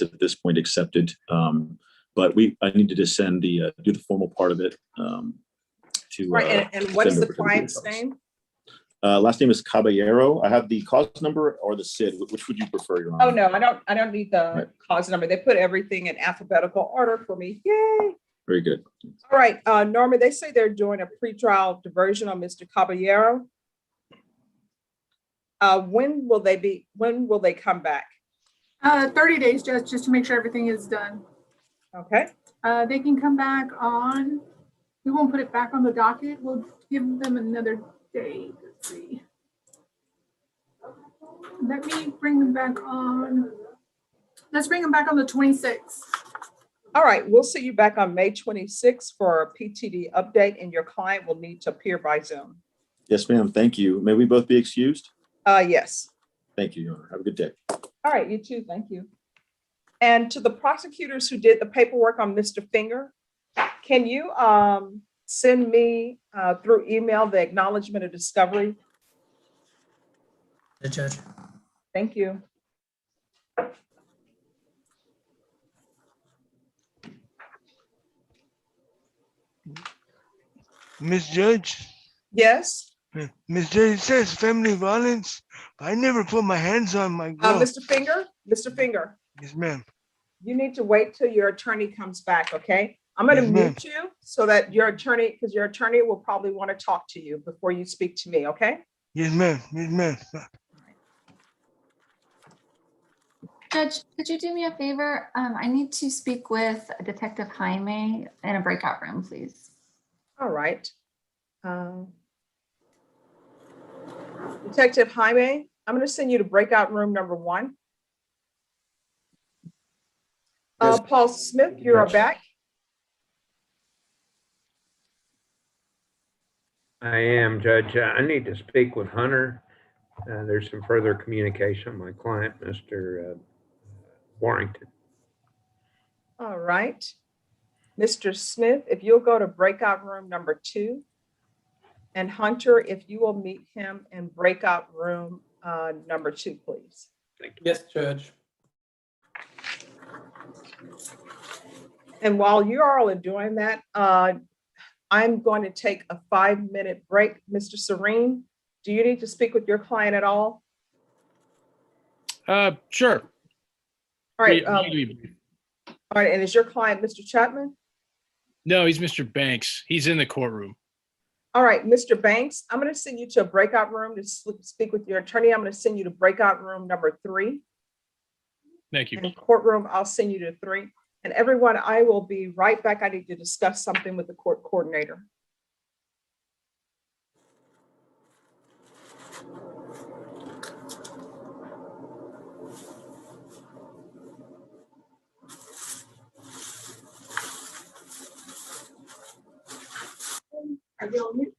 at this point accepted. But I need to just send do the formal part of it. To right, and what is the client's name? Last name is Caballero. I have the cause number or the SID. Which would you prefer, Your Honor? Oh no, I don't need the cause number. They put everything in alphabetical order for me. Yay! Very good. All right, Norma, they say they're doing a pretrial diversion on Mr. Caballero. When will they come back? 30 days, Judge, just to make sure everything is done. Okay. They can come back on, we won't put it back on the docket. We'll give them another day. Let's see. Let me bring them back on. Let's bring them back on the 26th. All right, we'll see you back on May 26th for a PTD update, and your client will need to appear by Zoom. Yes, ma'am. Thank you. May we both be excused? Yes. Thank you, Your Honor. Have a good day. All right, you too. Thank you. And to the prosecutors who did the paperwork on Mr. Finger, can you send me through email the acknowledgement of discovery? The judge. Thank you. Miss Judge? Yes. Miss Judge, it says family violence, but I never put my hands on my girl. Mr. Finger, Yes, ma'am. you need to wait till your attorney comes back, okay? I'm going to mute you so that your attorney, because your attorney will probably want to talk to you before you speak to me, okay? Yes, ma'am. Yes, ma'am. Judge, could you do me a favor? I need to speak with Detective Jaime in a breakout room, please. All right. Detective Jaime, I'm going to send you to breakout room number 1. Yes. Paul Smith, you are back. I am, Judge. I need to speak with Hunter. There's some further communication with my client, Mr. Warrington. All right. Mr. Smith, if you'll go to breakout room number 2. And Hunter, if you will meet him in breakout room number 2, please. Thank you. Yes, Judge. And while you all are doing that, I'm going to take a 5-minute break. Mr. Serene, do you need to speak with your client at all? Sure. All right. All Brief. right. And is your client Mr. Chapman? No, he's Mr. Banks. He's in the courtroom. All right, Mr. Banks, I'm going to send you to a breakout room to speak with your attorney. I'm going to send you to breakout room number 3. Thank you. And courtroom, I'll send you to 3. And everyone, I will be right back. I need to discuss something with the court coordinator. Are you on mute?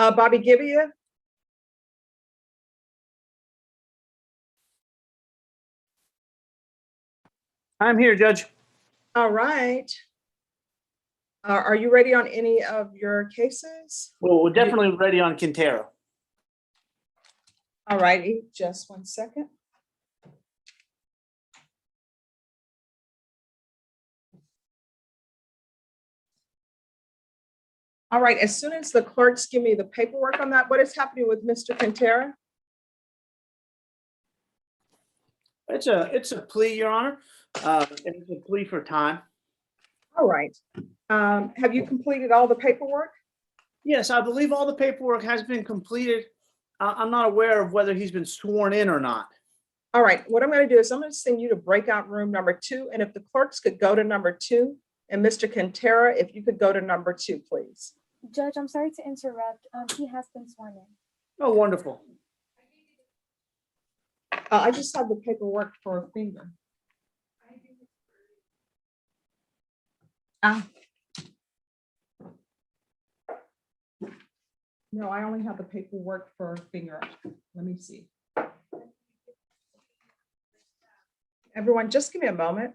Bobby Gibbia? I'm here, Judge. All right. Are you ready on any of your cases? Well, we're definitely ready on Quintero. All righty, just 1 second. All right, as soon as the clerks give me the paperwork on that, what is happening with Mr. Quintero? It's a plea, Your Honor. It's a plea for time. All right. Have you completed all the paperwork? Yes, I believe all the paperwork has been completed. I'm not aware of whether he's been sworn in or not. All right, what I'm going to do is I'm going to send you to breakout room number 2. And if the clerks could go to number 2, and Mr. Quintero, if you could go to number 2, please. Judge, I'm sorry to interrupt. He has been sworn in. Oh, wonderful. I just have the paperwork for a finger. No, I only have the paperwork for a finger. Let me see. Everyone, just give me a moment.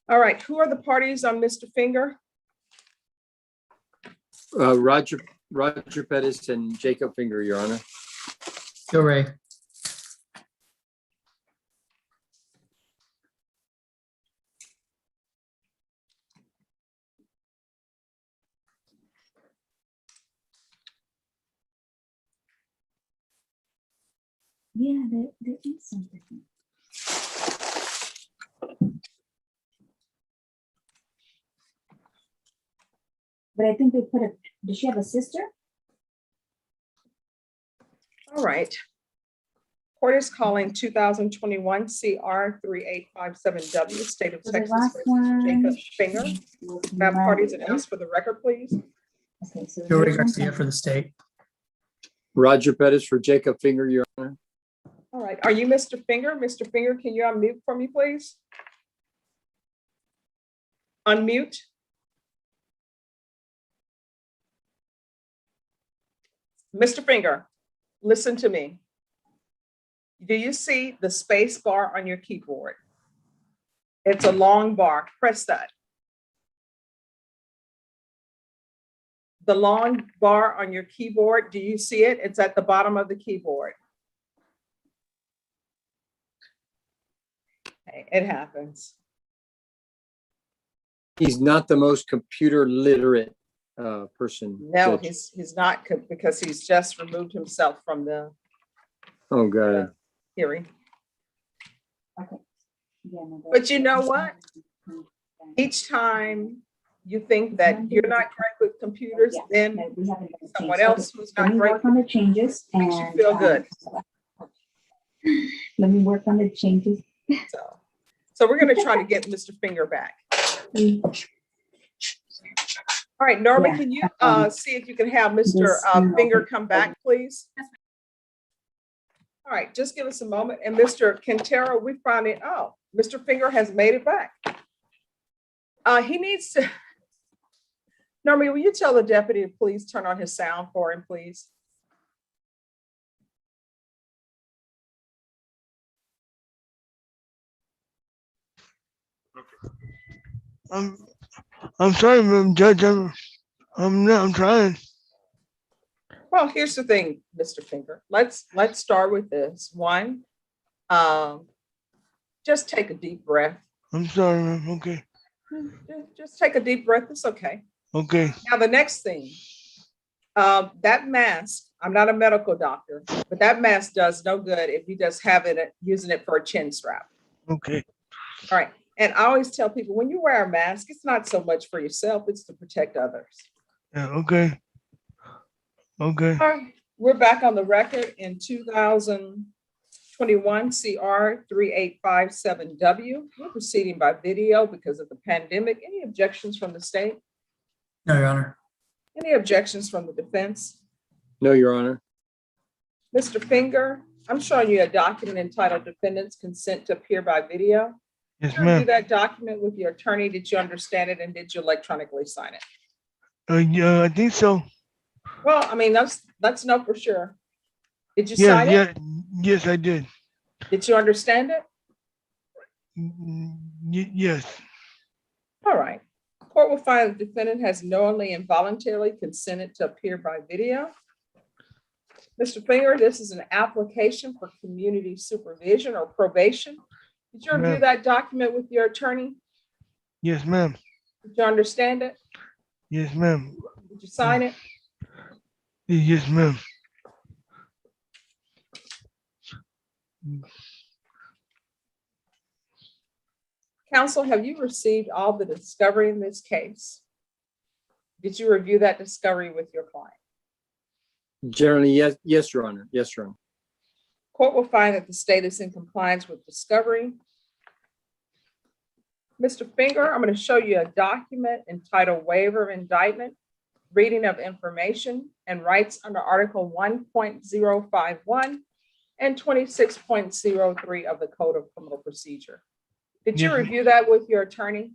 All right, who are the parties on Mr. Finger? Roger Pettis and Jacob Finger, Your Honor. Go Ray. Yeah, there is something. But I think they put a, does she have a sister? All right. Court is calling 2021 CR 3857W, State of So the Texas last versus one. Jacob Finger. was Madam parties Monday. announced for the record, please. Okay, so Go Ray here's one Garcia from- for the state. Roger Pettis for Jacob Finger, Your Honor. All right, are you Mr. Finger? Mr. Finger, can you unmute for me, please? Unmute. Mr. Finger, listen to me. Do you see the space bar on your keyboard? It's a long bar. Press that. The long bar on your keyboard, do you see it? It's at the bottom of the keyboard. Okay, it happens. He's not the most computer literate person. No, Judge. he's not because he's just removed himself from the Oh, God. hearing. Okay. Yeah, no, But you know what? Each time you think that you're not great with computers, Yeah, then no, we haven't done the someone change. else Okay, who's let not me great work on the changes makes you and, feel good. Let me work on the changes. So we're going to try to get Mr. Finger back. All right, Norma, Yeah, can you that's see if you can have Mr. This, Finger okay. come back, please? All right, just give us a moment. And Mr. Quintero, we found it. Oh, Mr. Finger has made it back. He needs to. Norma, will you tell the deputy to please turn on his sound for him, please? I'm sorry, Madam Judge. I'm trying. Well, here's the thing, Mr. Finger. Let's start with this. One, just take a deep breath. I'm sorry, ma'am. Okay. Just take a deep breath. It's okay. Okay. Now, the next thing, that mask, I'm not a medical doctor, but that mask does no good if you just have it using it for a chin strap. Okay. All right. And I always tell people when you wear a mask, it's not so much for yourself, it's to protect others. Yeah. Okay. Okay. All right. We're back on the record in 2021 CR 3857W. We're proceeding by video because of the pandemic. Any objections from the state? No, Your Honor. Any objections from the defense? No, Your Honor. Mr. Finger, I'm showing you a document entitled Defendants Consent to Appear by Video. Yes, Did you review ma'am. that document with your attorney? Did you understand it and did you electronically sign it? Yeah, I think so. Well, I mean, let's know for sure. Did you Yeah. sign it? Yeah. Yes, I did. Did you understand it? Yes. All right. Court will find the defendant has knowingly and voluntarily consented to appear by video. Mr. Finger, this is an application for community supervision or probation. Did you review Ma'am. that document with your attorney? Yes, ma'am. Did you understand it? Yes, ma'am. Did you sign it? Yes, ma'am. Counsel, have you received all the discovery in this case? Did you review that discovery with your client? Generally, yes, Your Honor. Yes, Your Honor. Court will find that the state is in compliance with discovery. Mr. Finger, I'm going to show you a document entitled Waiver of Indictment, Reading of Information and Rights under Article 1.051 and 26.03 of the Code of Criminal Procedure. Did you Yes. review that with your attorney?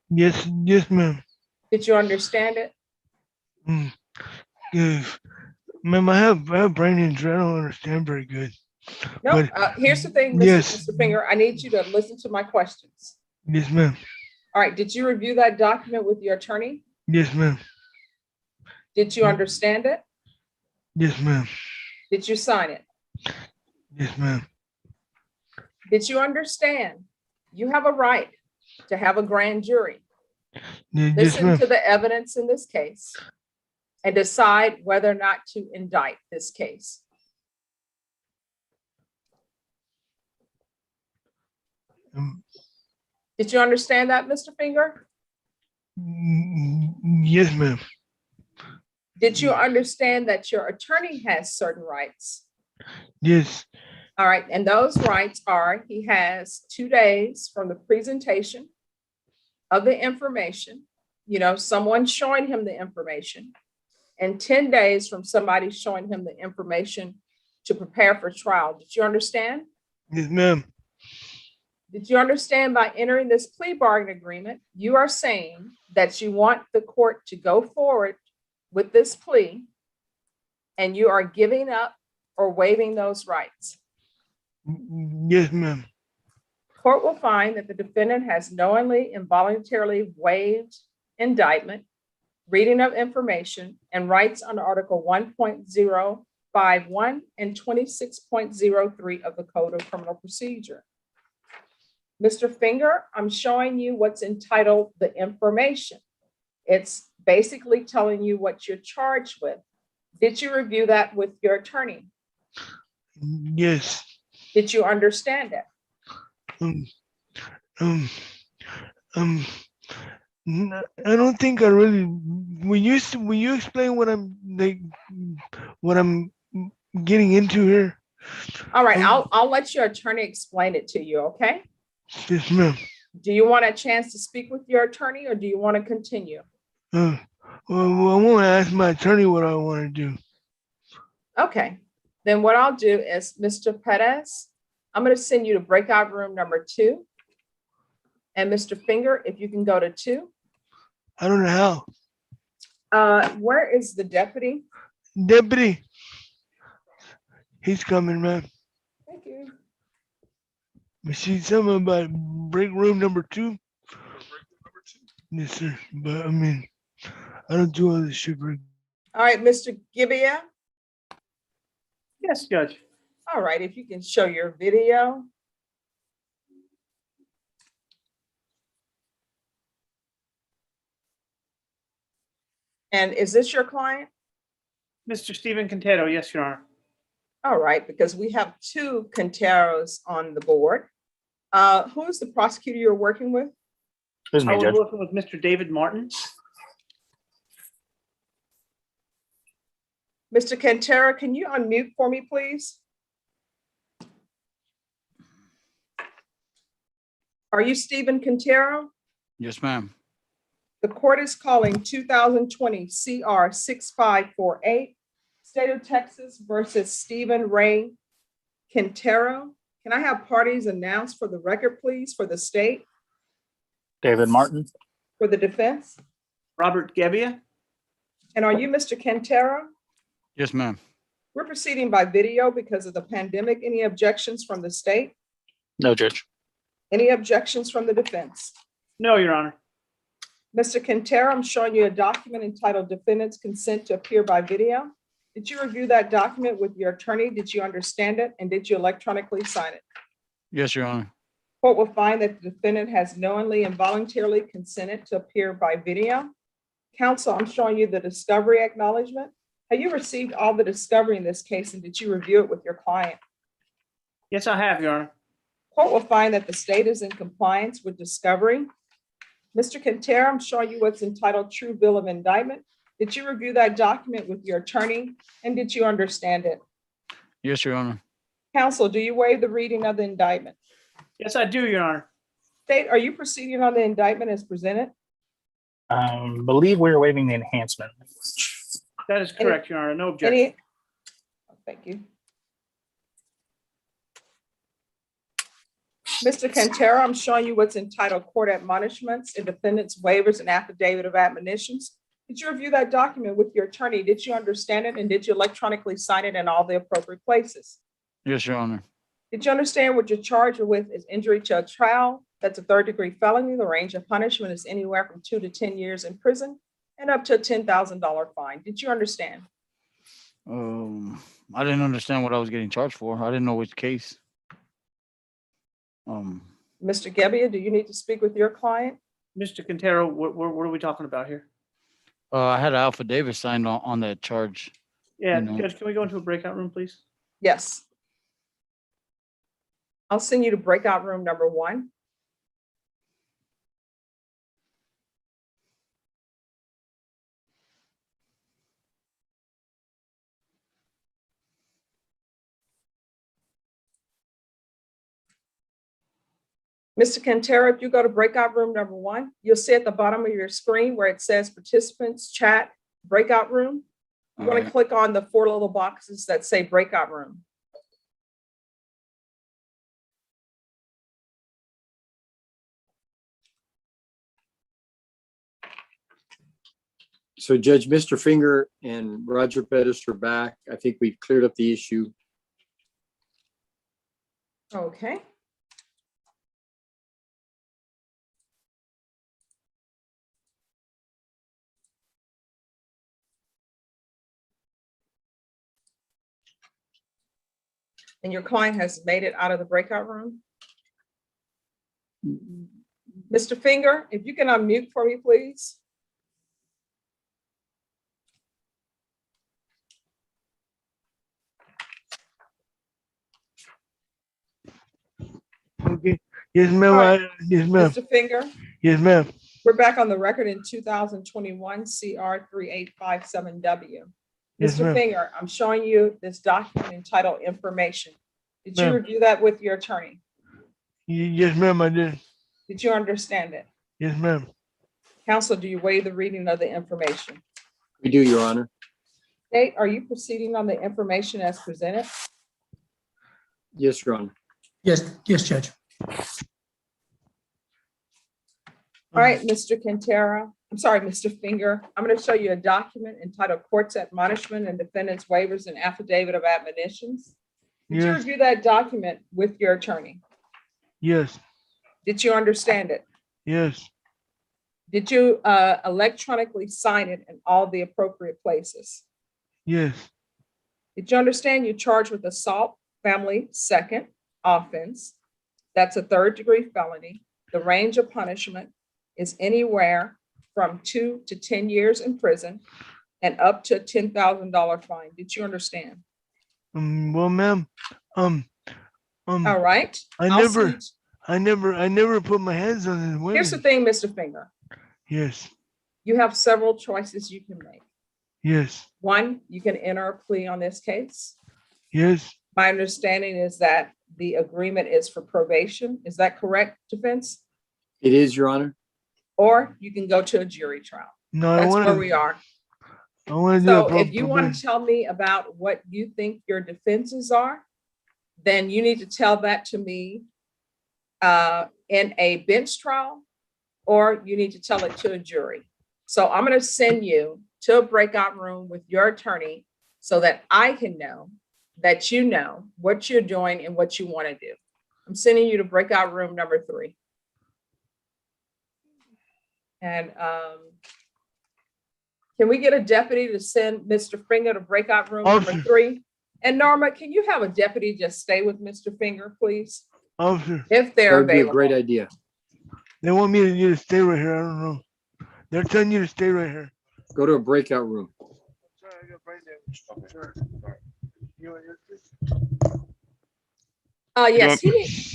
Yes. Yes, ma'am. Did you understand it? Yes. Ma'am, I have brain injury. I don't understand very good. No, But- here's the thing, Yes. Mr. Finger, I need you to listen to my questions. Yes, ma'am. All right, did you review that document with your attorney? Yes, ma'am. Did you understand it? Yes, ma'am. Did you sign it? Yes, ma'am. Did you understand? You have a right to have a grand jury. Yes, Listen ma'am. to the evidence in this case and decide whether or not to indict this case. Did you understand that, Mr. Finger? Yes, ma'am. Did you understand that your attorney has certain rights? Yes. All right, and those rights are, he has 2 days from the presentation of the information, someone showing him the information, and 10 days from somebody showing him the information to prepare for trial. Did you understand? Yes, ma'am. Did you understand by entering this plea bargain agreement, you are saying that you want the court to go forward with this plea and you are giving up or waiving those rights? Yes, ma'am. Court will find that the defendant has knowingly and voluntarily waived indictment, reading of information, and rights under Article 1.051 and 26.03 of the Code of Criminal Procedure. Mr. Finger, I'm showing you what's entitled the information. It's basically telling you what you're charged with. Did you review that with your attorney? Yes. Did you understand it? I don't think I really. Will you explain what I'm getting into here? All right, I'll let your attorney explain it to you, okay? Yes, ma'am. Do you want a chance to speak with your attorney or do you want to continue? Well, I want to ask my attorney what I want to do. Okay, then what I'll do is, Mr. Perez, I'm going to send you to breakout room number 2. And Mr. Finger, if you can go to 2. I don't know how. Where is the deputy? Deputy. He's coming, ma'am. Thank you. You see something about break room number 2? Yes, sir. But I mean, I don't do all this shit right. All right, Mr. Gibbia. Yes, Judge. All right, if you can show your video. And is this your client? Mr. Stephen Quintero, yes, Your Honor. All right, because we have 2 Quinteros on the board. Who is the prosecutor you're working with? This is me, I was Judge. working with Mr. David Martin. Mr. Quintero, can you unmute for me, please? Are you Stephen Quintero? Yes, ma'am. The court is calling 2020 CR 6548, State of Texas versus Stephen Ray Quintero. Can I have parties announced for the record, please, for the state? David Martin. For the defense? Robert Gebbia. And are you Mr. Quintero? Yes, ma'am. We're proceeding by video because of the pandemic. Any objections from the state? No, Judge. Any objections from the defense? No, Your Honor. Mr. Quintero, I'm showing you a document entitled Defendants Consent to Appear by Video. Did you review that document with your attorney? Did you understand it? And did you electronically sign it? Yes, Your Honor. Court will find that the defendant has knowingly and voluntarily consented to appear by video. Counsel, I'm showing you the discovery acknowledgement. Have you received all the discovery in this case and did you review it with your client? Yes, I have, Your Honor. Court will find that the state is in compliance with discovery. Mr. Quintero, I'm showing you what's entitled True Bill of Indictment. Did you review that document with your attorney and did you understand it? Yes, Your Honor. Counsel, do you waive the reading of the indictment? Yes, I do, Your Honor. State, are you proceeding on the indictment as presented? Believe we're waiving the enhancement. That is correct, Your Honor. No objection. Thank you. Mr. Quintero, I'm showing you what's entitled Court Admonishments and Defendants Waivers and Affidavit of Admonitions. Did you review that document with your attorney? Did you understand it? And did you electronically sign it in all the appropriate places? Yes, Your Honor. Did you understand what you're charged with is injury to a trial, That's a third-degree felony. The range of punishment is anywhere from 2 to 10 years in prison and up to a $10,000 fine. Did you understand? I didn't understand what I was getting charged for. I didn't know which case. Mr. Gebbia, do you need to speak with your client? Mr. Quintero, what are we talking about here? I had an affidavit signed on that charge. Yeah, You know. Judge, can we go into a breakout room, please? Yes. I'll send you to breakout room number 1. Mr. Quintero, if you go to breakout room number 1, you'll see at the bottom of your screen where it says participants chat breakout room. You want to click on the 4 little boxes that say breakout room. So Judge, Mr. Finger and Roger Pettis are back. I think we've cleared up the issue. Okay. And your client has made it out of the breakout room? Mr. Finger, if you can unmute for me, please. Okay. Yes, ma'am. All right. Yes, ma'am. Mr. Finger, Yes, ma'am. we're back on the record in 2021 CR 3857W. Yes, Mr. ma'am. Finger, I'm showing you this document entitled Information. Did you Ma'am. review that with your attorney? Yes, ma'am, I did. Did you understand it? Yes, ma'am. Counsel, do you waive the reading of the information? We do, Your Honor. Nate, are you proceeding on the information as presented? Yes, Your Honor. Yes, Judge. All right, Mr. Quintero, I'm sorry, Mr. Finger, I'm going to show you a document entitled Court's Admonishment and Defendants Waivers and Affidavit of Admonitions. Did you Yes. review that document with your attorney? Yes. Did you understand it? Yes. Did you electronically sign it in all the appropriate places? Yes. Did you understand you're charged with assault, family, second offense? That's a 3rd-degree felony. The range of punishment is anywhere from 2 to 10 years in prison and up to a $10,000 fine. Did you understand? Well, ma'am, All right. I'll send- I never put my hands on his women. Here's the thing, Mr. Finger. Yes. You have several choices you can make. Yes. 1, you can enter a plea on this case. Yes. My understanding is that the agreement is for probation. Is that correct, defense? It is, Your Honor. Or you can go to a jury trial. No, That's where we are. I want to So do a if you want to tell me about what you think your defenses are, then you need to tell that to me in a bench trial, or you need to tell it to a jury. So I'm going to send you to a breakout room with your attorney so that I can know that you know what you're doing and what you want to do. I'm sending you to breakout room number 3. And can we get a deputy to send Mr. Finger to breakout room number 3? And Norma, can you have a deputy just stay with Mr. Finger, please? Officer. If they're That would be a available. great idea. They want me to you to stay right here. I don't know. They're telling you to stay right here. Go to a breakout room. Sorry, I got brain Yes,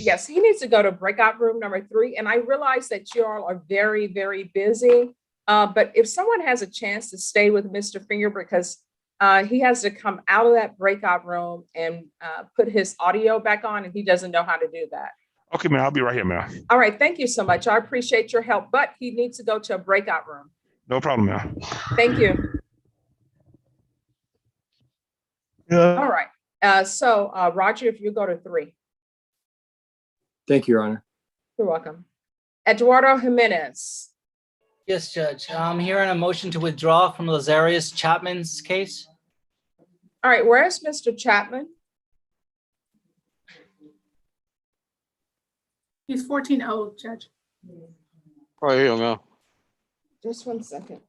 yes, he needs to go to breakout room number 3. And I realize that you all are very, very busy. But if someone has a chance to stay with Mr. Finger, because he has to come out of that breakout room and put his audio back on, and he doesn't know how to do that. Okay, ma'am, I'll be right here, ma'am. All right, thank you so much. I appreciate your help, but he needs to go to a breakout room. No problem, ma'am. Thank you. All right. So Roger, if you go to 3. Thank you, Your Honor. You're welcome. Eduardo Jimenez. Yes, Judge. I'm hearing a motion to withdraw from Lazarius Chapman's case. All right, where's Mr. Chapman? He's 14-0, Judge. Right here, man. Just one second.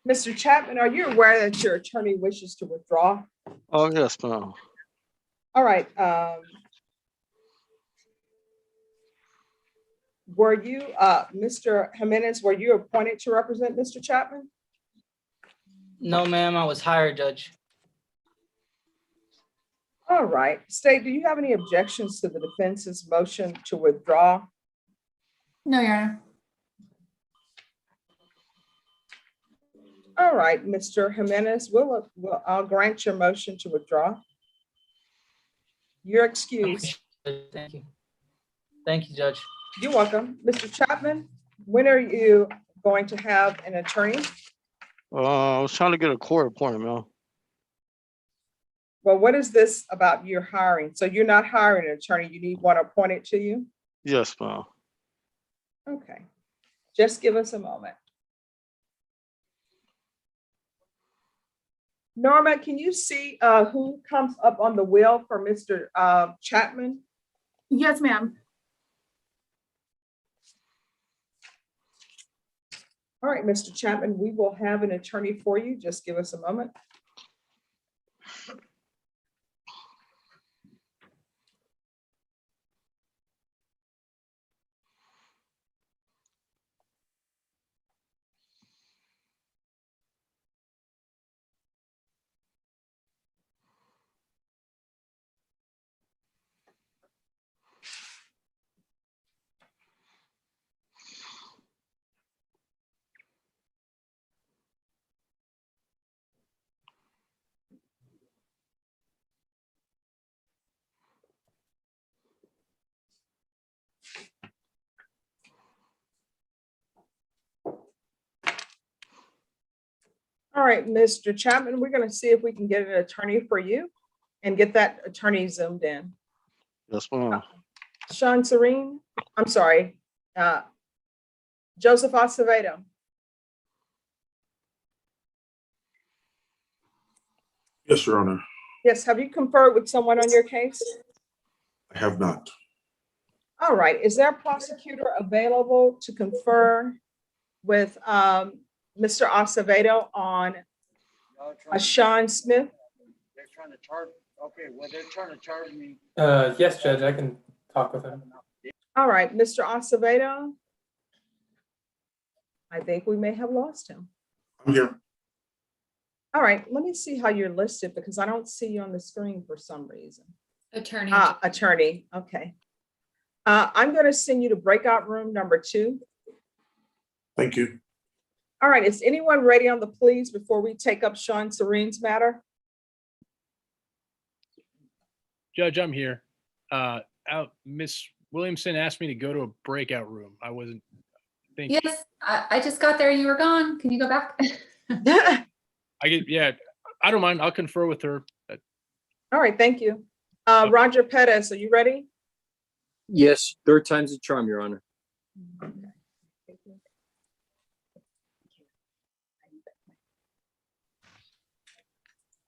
Mr. Chapman, are you aware that your attorney wishes to withdraw? Oh, yes, ma'am. All right. Were you, Mr. Jimenez, were you appointed to represent Mr. Chapman? No, ma'am, I was hired, Judge. All right. State, do you have any objections to the defense's motion to withdraw? No, Your Honor. All right, Mr. Jimenez, I'll grant your motion to withdraw. You're excused. Thank you. Thank you, Judge. You're welcome. Mr. Chapman, when are you going to have an attorney? I was trying to get a court appointment, man. Well, what is this about your hiring? So you're not hiring an attorney, you need one appointed to you? Yes, ma'am. Okay, just give us a moment. Norma, can you see who comes up on the wheel for Mr. Chapman? Yes, ma'am. All right, Mr. Chapman, we will have an attorney for you. Just give us a moment. All right, Mr. Chapman, we're going to see if we can get an attorney for you and get that attorney zoomed in. Yes, ma'am. Sean Serene, I'm sorry, Joseph Acevedo. Yes, Your Honor. Yes, have you conferred with someone on your case? I have not. All right, is there a prosecutor available to confer with Mr. Acevedo on Sean Smith? They're trying to charge, okay, well, they're trying to charge me. Yes, Judge, I can talk with him. All right, Mr. Acevedo. I think we may have lost him. I'm here. All right, let me see how you're listed because I don't see you on the screen for some reason. Attorney. Attorney, okay. I'm going to send you to breakout room number 2. Thank you. All right, is anyone ready on the pleas before we take up Sean Serene's matter? Judge, I'm here. Miss Williamson asked me to go to a breakout room. I wasn't thinking. Yes, I just got there. You were gone. Can you go back? Yeah, I don't mind. I'll confer with her. All right, thank you. Roger Pettis, are you ready? Yes, third time's the charm, Your Honor.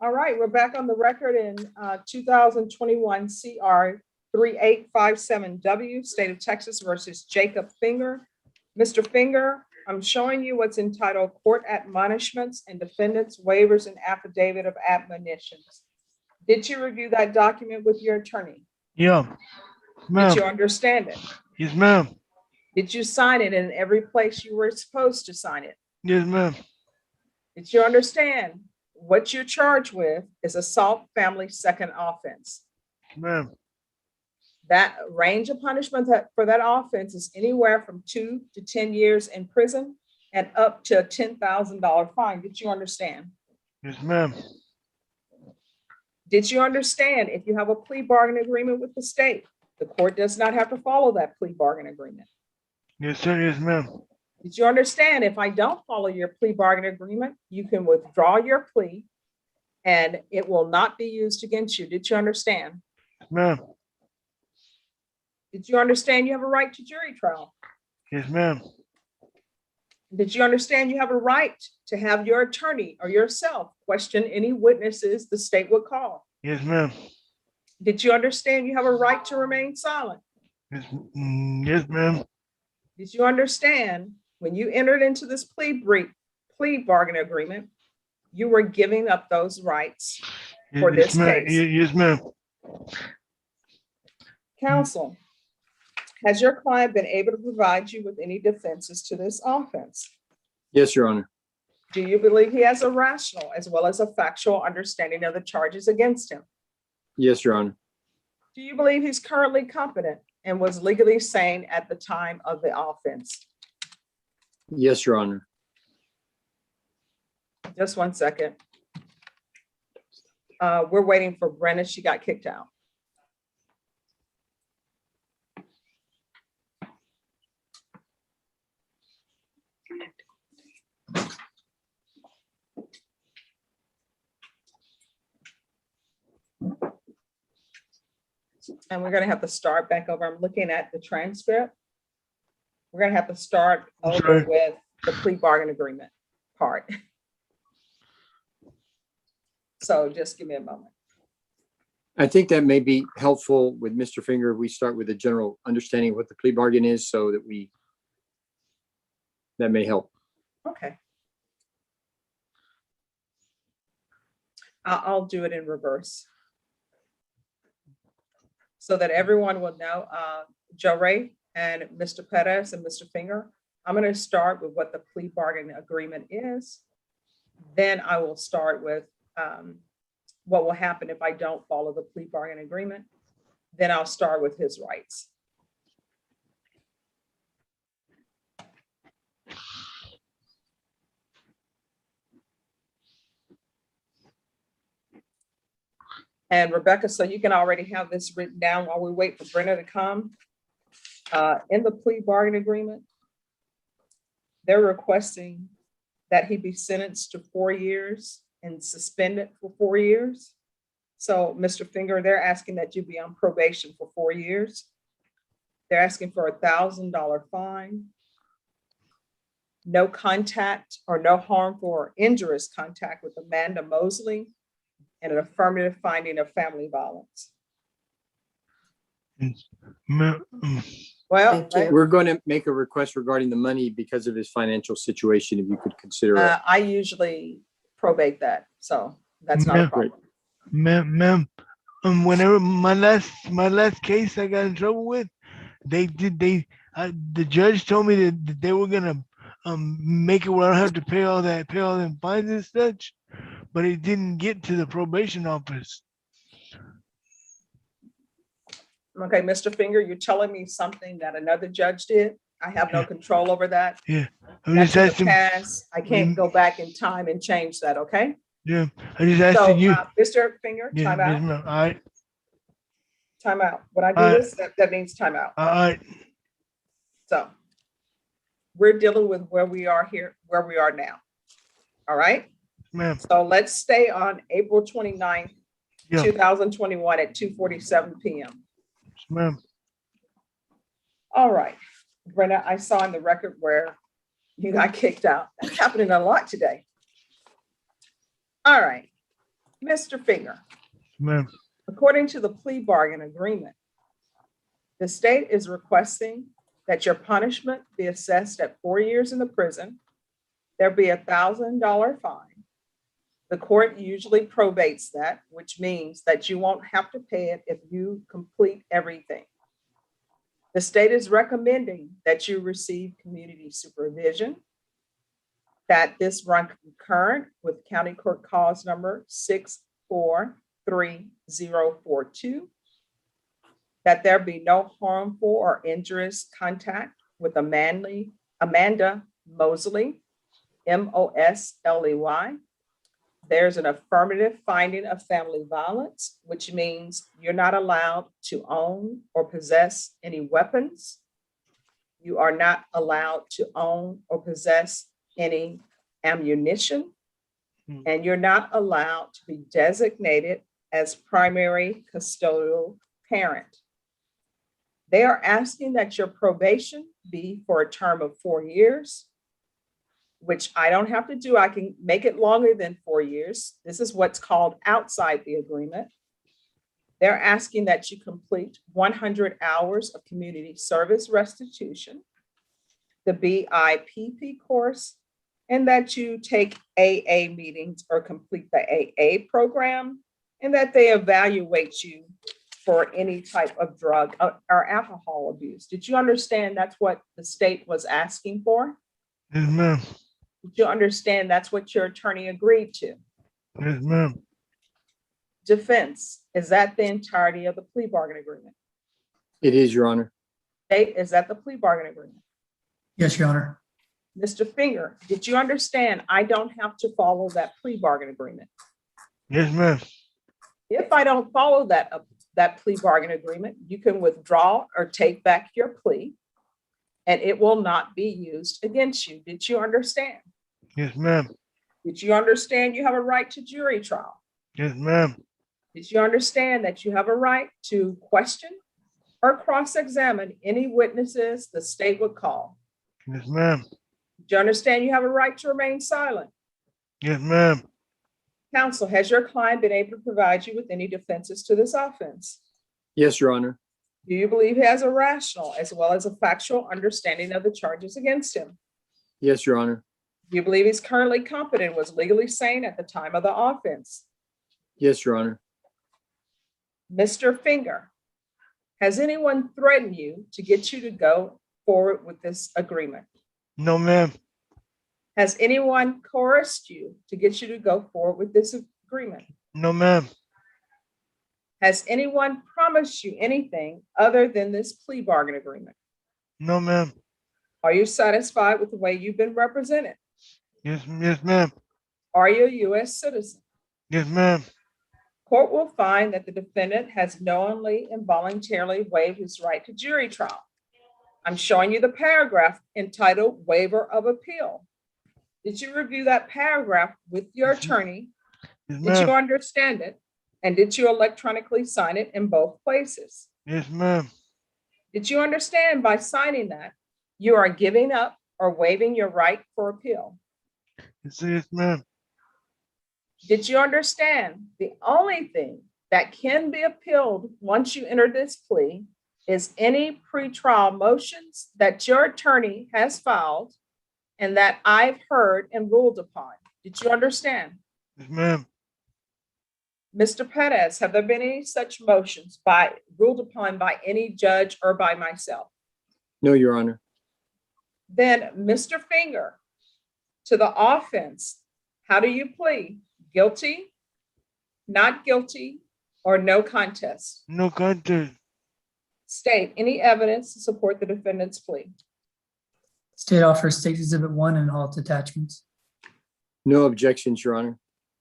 All right, we're back on the record in 2021 CR 3857W, State of Texas versus Jacob Finger. Mr. Finger, I'm showing you what's entitled Court Admonishments and Defendants Waivers and Affidavit of Admonitions. Did you review that document with your attorney? Yeah, ma'am. Did you understand it? Yes, ma'am. Did you sign it in every place you were supposed to sign it? Yes, ma'am. Did you understand what you're charged with is assault family second offense? Ma'am. That range of punishment for that offense is anywhere from 2 to 10 years in prison and up to a $10,000 fine. Did you understand? Yes, ma'am. Did you understand if you have a plea bargain agreement with the state, the court does not have to follow that plea bargain agreement? Yes, sir. Yes, ma'am. Did you understand if I don't follow your plea bargain agreement, you can withdraw your plea and it will not be used against you? Did you understand? Ma'am. Did you understand you have a right to jury trial? Yes, ma'am. Did you understand you have a right to have your attorney or yourself question any witnesses the state would call? Yes, ma'am. Did you understand you have a right to remain silent? Yes, yes, ma'am. Did you understand when you entered into this plea bargain agreement, you were giving up those rights for Yes, this ma'am. case? Yes, ma'am. Counsel, has your client been able to provide you with any defenses to this offense? Yes, Your Honor. Do you believe he has a rational as well as a factual understanding of the charges against him? Yes, Your Honor. Do you believe he's currently competent and was legally sane at the time of the offense? Yes, Your Honor. Just 1 second. We're waiting for Brenna. She got kicked out. And we're going to have to start back over. I'm looking at the transcript. We're going to have to start over with the plea bargain agreement part. So just give me a moment. I think that may be helpful with Mr. Finger. We start with a general understanding of what the plea bargain is so that that may help. Okay. I'll do it in reverse so that everyone will know. Joe Ray and Mr. Perez and Mr. Finger, I'm going to start with what the plea bargain agreement is. Then I will start with what will happen if I don't follow the plea bargain agreement. Then I'll start with his rights. And Rebecca, so you can already have this written down while we wait for Brenna to come. In the plea bargain agreement, they're requesting that he be sentenced to 4 years and suspended for 4 years. So Mr. Finger, they're asking that you be on probation for 4 years. They're asking for $1,000 fine. No contact or no harmful or injurious contact with Amanda Mosley, and an affirmative finding of family violence. Well, We're going to make a request regarding the money because of his financial situation. If you could consider it. I usually probate that, so that's not a problem. Ma'am, whenever my last case I got in trouble with, the judge told me that they were gonna make it where I don't have to pay all them fines and such, but it didn't get to the probation office. Okay, Mr. Finger, you're telling me something that another judge did. I have no control over that. Yeah, I'm That's just in the asking. past. I can't go back in time and change that, okay? Yeah, I just asking you. Mr. Finger, Yeah, time yes, out. ma'am. All right. Time out. When I do All right. this, that means time out. All right. So we're dealing with where we are here, where we are now. All right? Ma'am. So let's stay on April 29th, 2021 at 2:47 p.m. Ma'am. All right. Brenna, I saw in the record where you got kicked out. That's happening a lot today. All right. Mr. Finger. Ma'am. According to the plea bargain agreement, the state is requesting that your punishment be assessed at 4 years in the prison. There be $1,000 fine. The court usually probates that, which means that you won't have to pay it if you complete everything. The state is recommending that you receive community supervision, that this run concurrent with County Court Cause number 643042, that there be no harmful or injurious contact with Amanda Mosley, Mosley. There's an affirmative finding of family violence, which means you're not allowed to own or possess any weapons. You are not allowed to own or possess any ammunition, and you're not allowed to be designated as primary custodial parent. They are asking that your probation be for a term of 4 years, which I don't have to do. I can make it longer than 4 years. This is what's called outside the agreement. They're asking that you complete 100 hours of community service restitution, the BIPP course, and that you take AA meetings or complete the AA program, and that they evaluate you for any type of drug or alcohol abuse. Did you understand that's what the state was asking for? Yes, ma'am. Did you understand that's what your attorney agreed to? Yes, ma'am. Defense, is that the entirety of the plea bargain agreement? It is, Your Honor. State, is that the plea bargain agreement? Yes, Your Honor. Mr. Finger, did you understand I don't have to follow that plea bargain agreement? Yes, ma'am. If I don't follow that plea bargain agreement, you can withdraw or take back your plea, and it will not be used against you. Did you understand? Yes, ma'am. Did you understand you have a right to jury trial? Yes, ma'am. Did you understand that you have a right to question or cross-examine any witnesses the state would call? Yes, ma'am. Did you understand you have a right to remain silent? Yes, ma'am. Counsel, has your client been able to provide you with any defenses to this offense? Yes, Your Honor. Do you believe he has a rational as well as a factual understanding of the charges against him? Yes, Your Honor. Do you believe he's currently competent, was legally sane at the time of the offense? Yes, Your Honor. Mr. Finger, has anyone threatened you to get you to go forward with this agreement? No, ma'am. Has anyone coerced you to get you to go forward with this agreement? No, ma'am. Has anyone promised you anything other than this plea bargain agreement? No, ma'am. Are you satisfied with the way you've been represented? Yes, yes, ma'am. Are you a U.S. citizen? Yes, ma'am. Court will find that the defendant has knowingly and voluntarily waived his right to jury trial. I'm showing you the paragraph entitled Waiver of Appeal. Did you review that paragraph with your attorney? Yes, Did you ma'am. understand it? And did you electronically sign it in both places? Yes, ma'am. Did you understand by signing that you are giving up or waiving your right for appeal? Yes, ma'am. Did you understand the only thing that can be appealed once you enter this plea is any pretrial motions that your attorney has filed and that I've heard and ruled upon? Did you understand? Yes, ma'am. Mr. Perez, have there been any such motions ruled upon by any judge or by myself? No, Your Honor. Then, Mr. Finger, to the offense, how do you plead? Guilty, not guilty, or no contest? No contest. State any evidence to support the defendant's plea. State offers State Exhibit 1 and all its attachments. No objections, Your Honor.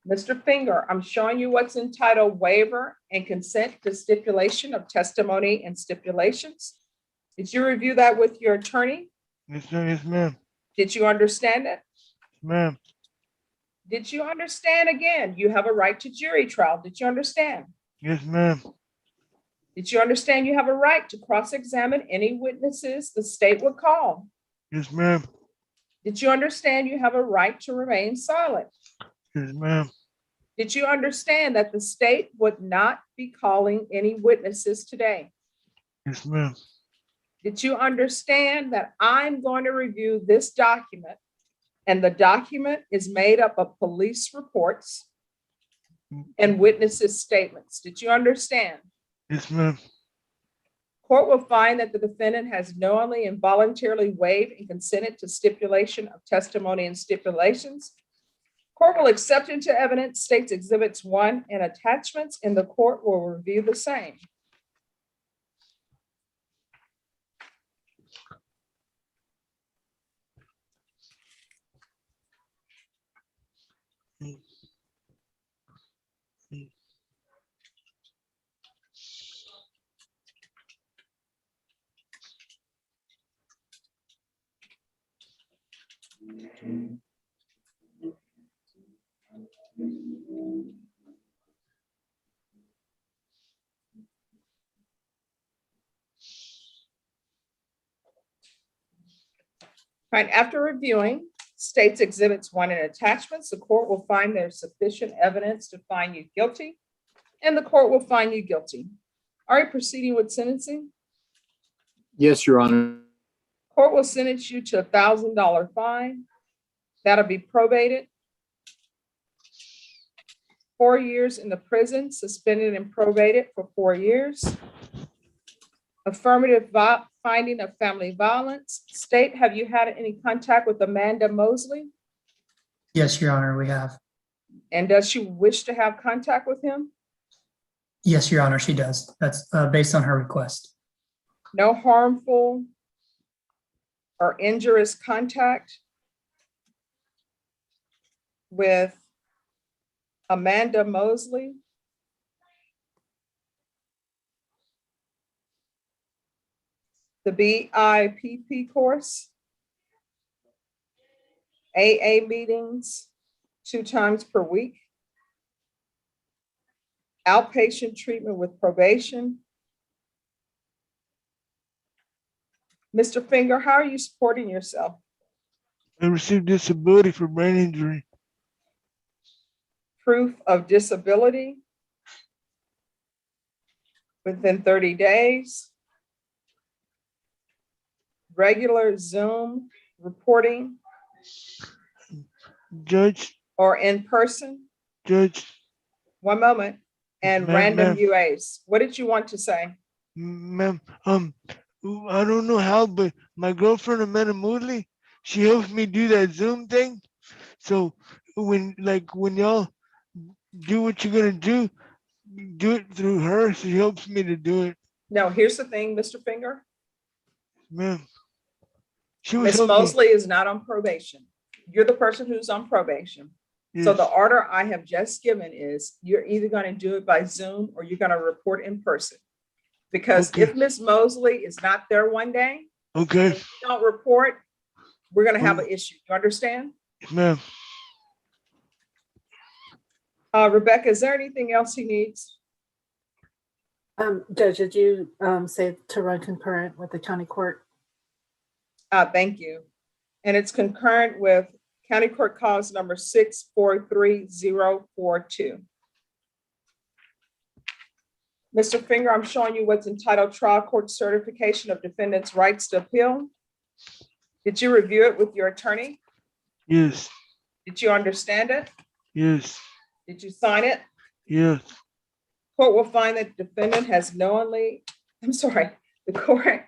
Mr. Finger, I'm showing you what's entitled Waiver and Consent to Stipulation of Testimony and Stipulations. Did you review that with your attorney? Yes, sir. Yes, ma'am. Did you understand it? Ma'am. Did you understand again? You have a right to jury trial. Did you understand? Yes, ma'am. Did you understand you have a right to cross-examine any witnesses the state would call? Yes, ma'am. Did you understand you have a right to remain silent? Yes, ma'am. Did you understand that the state would not be calling any witnesses today? Yes, ma'am. Did you understand that I'm going to review this document, and the document is made up of police reports and witnesses' statements? Did you understand? Yes, ma'am. Court will find that the defendant has knowingly and voluntarily waived and consented to stipulation of testimony and stipulations. Court will accept into evidence State's Exhibits 1 and attachments, and the court will review the same. Right, after reviewing States Exhibits 1 and attachments. The court will find there's sufficient evidence to find you guilty, and the court will find you guilty. Are you proceeding with sentencing? Yes, Your Honor. Court will sentence you to $1,000 fine. That'll be probated. 4 years in the prison, suspended and probated for 4 years. Affirmative finding of family violence. State, have you had any contact with Amanda Mosley? Yes, Your Honor, we have. And does she wish to have contact with him? Yes, Your Honor, she does. That's based on her request. No harmful or injurious contact with Amanda Mosley? The BIPP course? AA meetings 2 times per week? Outpatient treatment with probation? Mr. Finger, how are you supporting yourself? I received disability for brain injury. Proof of disability within 30 days. Regular Zoom reporting Judge, or in person. Judge, One moment. And Ma'am, random ma'am. UAs. What did you want to say? ma'am, I don't know how, but my girlfriend Amanda Moodley, she helps me do that Zoom thing. So when y'all do what you're gonna do it through her. She helps me to do it, No, here's the thing, Mr. Finger. ma'am. She was Ms. helping me. Mosley is not on probation. You're the person who's on probation. So Yes. the order I have just given is you're either going to do it by Zoom or you're going to report in person. Because Okay. if Ms. Mosley is not there one day, Okay, and you don't report, we're going to have an issue. You understand? ma'am. Rebecca, is there anything else he needs? Judge, did you say to run concurrent with the county court? Thank you. And it's concurrent with County Court Cause number 643042. Mr. Finger, I'm showing you what's entitled Trial Court Certification of Defendants' Rights to Appeal. Did you review it with your attorney? Yes, Did you understand it? yes, Did you sign it? yes. Court will find that defendant has knowingly, the court.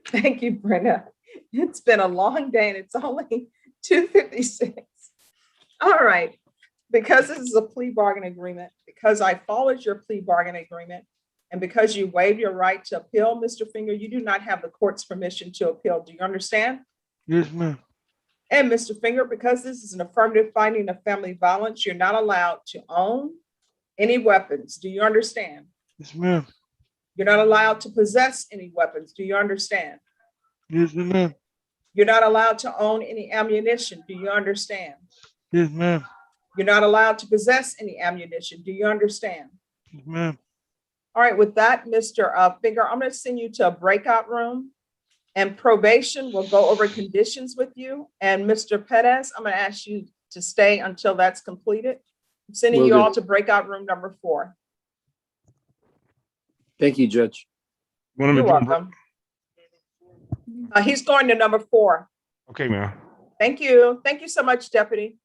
Thank you, Brenda. It's been a long day and it's only 2:56. All right. Because this is a plea bargain agreement, because I followed your plea bargain agreement, and because you waived your right to appeal, Mr. Finger, you do not have the court's permission to appeal. Do you understand? Yes, ma'am. And Mr. Finger, because this is an affirmative finding of family violence, you're not allowed to own any weapons. Do you understand? Yes, ma'am. You're not allowed to possess any weapons. Do you understand? Yes, ma'am. You're not allowed to own any ammunition. Do you understand? Yes, ma'am. You're not allowed to possess any ammunition. Do you understand? Yes, ma'am. All right, with that, Mr. Finger, I'm going to send you to a breakout room, and probation will go over conditions with you. And Mr. Perez, I'm going to ask you to stay until that's completed. I'm sending Will you do. all to breakout room number 4. Thank you, Judge. You're welcome. He's going to number 4. Okay, ma'am. Thank you. Thank you so much, Deputy.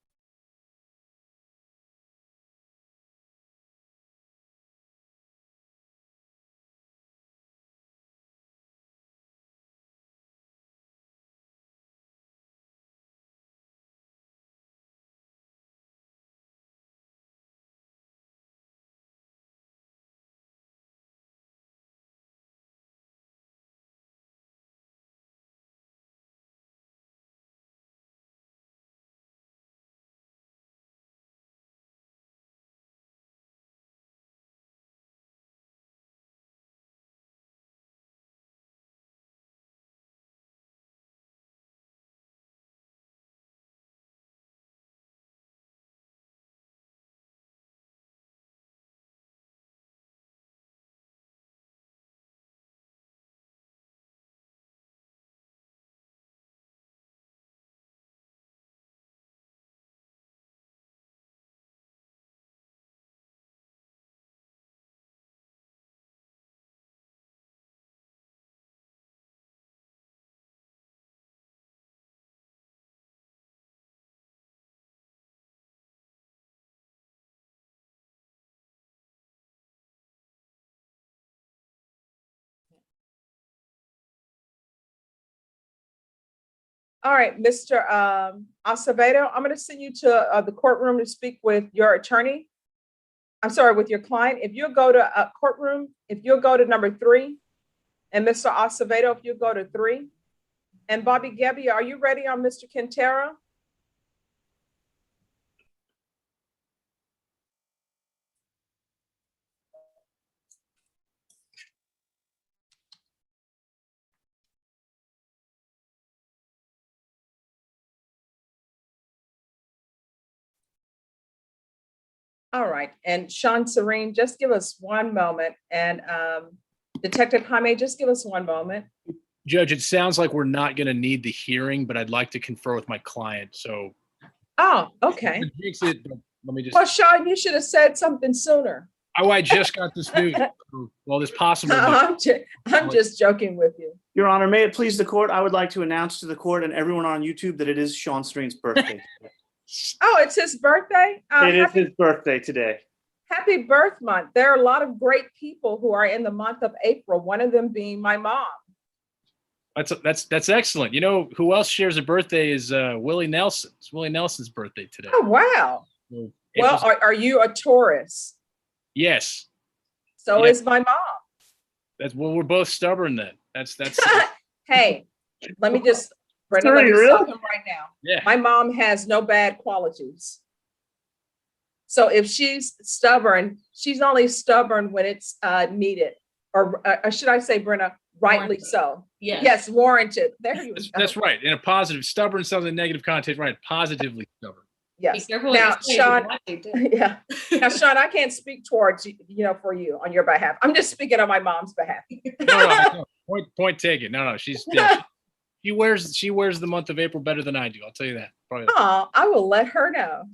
All right, Mr. Acevedo, I'm going to send you to the courtroom to speak with your attorney. I'm sorry, with your client. If you'll go to courtroom, if you'll go to number 3, and Mr. Acevedo, if you go to 3, and Bobby Gebbia, are you ready on Mr. Quintero? All right, and Sean Serene, just give us one moment, and Detective Jaime, just give us one moment. Judge, it sounds like we're not going to need the hearing, but I'd like to confer with my client. So. Oh, okay. Let me just. Well, Sean, you should have said something sooner. Oh, I just got this news. Well, this possible. I'm just joking with you. Your Honor, may it please the court, I would like to announce to the court and everyone on YouTube that it is Sean Serene's birthday. Oh, it's his birthday? It is his birthday today. Happy birth month. There are a lot of great people who are in the month of April, one of them being my mom. That's excellent. You know who else shares a birthday is Willie Nelson. It's Willie Nelson's birthday today. Oh, wow. So well, are you a Taurus? Yes. So is my mom. That's well, we're both stubborn then. That's Hey, let me just Brenda, let me stop him right now. Yeah. My mom has no bad qualities. So if she's stubborn, she's only stubborn when it's needed, or should I say, Brenna, rightly so. Yes. Yes, warranted. There you go. That's right. In a positive, stubborn sounds like negative connotation, right? Positively stubborn. Yes. Be careful Now, what you say, Sean, what they do. yeah. Now, Sean, I can't speak towards you, for you on your behalf. I'm just speaking on my mom's behalf. No. Point taken. No. She wears the month of April better than I do. I'll tell you that. Probably. Oh, I will let her know.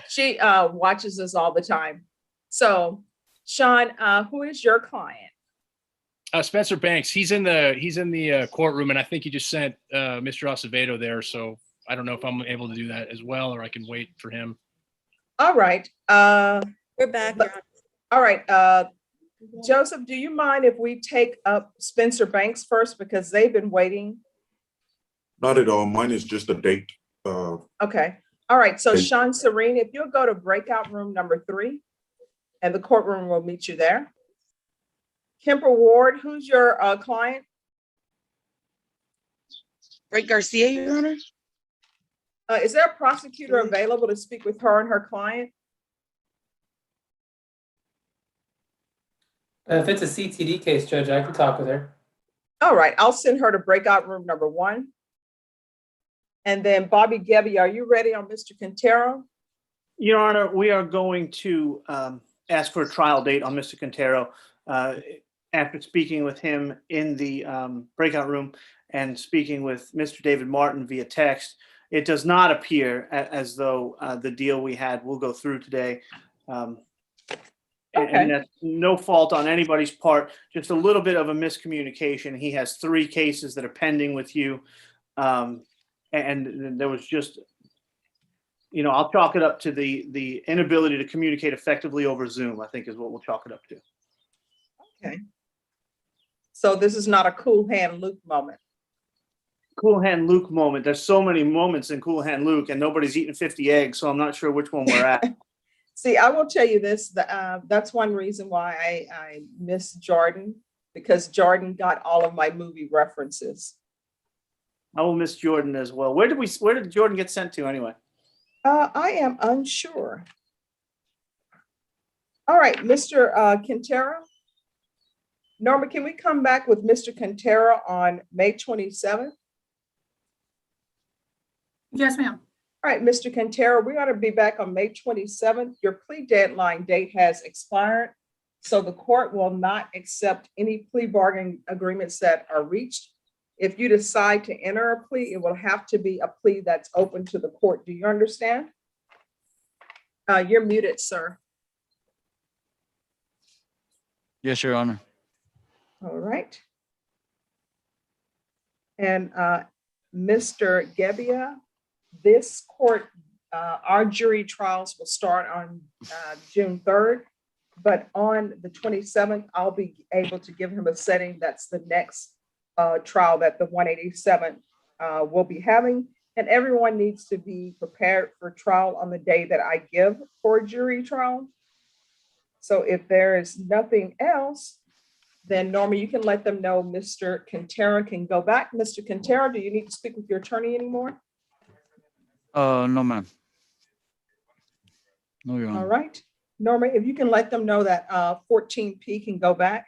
She watches us all the time. So, Sean, who is your client? Spencer Banks. He's in the courtroom, and I think he just sent Mr. Acevedo there. So I don't know if I'm able to do that as well, or I can wait for him. All right. We're back. All right. Joseph, do you mind if we take up Spencer Banks first, because they've been waiting? Not at all. Mine is just a date. Okay. All right. So Sean Serene, if you'll go to breakout room number 3, and the courtroom will meet you there. Kemper Ward, who's your client? Ray Garcia, Your Honor. Is there a prosecutor available to speak with her and her client? If it's a CTD case, Judge, I can talk with her. All right, I'll send her to breakout room number 1. And then Bobby Gebbia, are you ready on Mr. Quintero? Your Honor, we are going to ask for a trial date on Mr. Quintero after speaking with him in the breakout room and speaking with Mr. David Martin via text. It does not appear as though the deal we had will go through today. And that's no fault on anybody's part, just a little bit of a miscommunication. He has 3 cases that are pending with you. And there was just, I'll chalk it up to the inability to communicate effectively over Zoom, I think is what we'll chalk it up to. Okay. So this is not a Cool Hand Luke moment. Cool Hand Luke moment. There's so many moments in Cool Hand Luke, and nobody's eating 50 eggs, so I'm not sure which one we're at. See, I will tell you this, that's one reason why I miss Jordan, because Jordan got all of my movie references. I will miss Jordan as well. Where did Jordan get sent to anyway? I am unsure. All right, Mr. Quintero. Norma, can we come back with Mr. Quintero on May 27th? Yes, ma'am. All right, Mr. Quintero, we're going to be back on May 27th. Your plea deadline date has expired, so the court will not accept any plea bargain agreements that are reached. If you decide to enter a plea, it will have to be a plea that's open to the court. Do you understand? You're muted, sir. Yes, Your Honor. All right. And Mr. Gebbia, this court, our jury trials will start on June 3rd, but on the 27th, I'll be able to give him a setting that's the next trial that the 187 will be having. And everyone needs to be prepared for trial on the day that I give for jury trial. So if there is nothing else, then Norma, you can let them know Mr. Quintero can go back. Mr. Quintero, do you need to speak with your attorney anymore? No, ma'am. No, Your All Honor. right. Norma, if you can let them know that 14P can go back.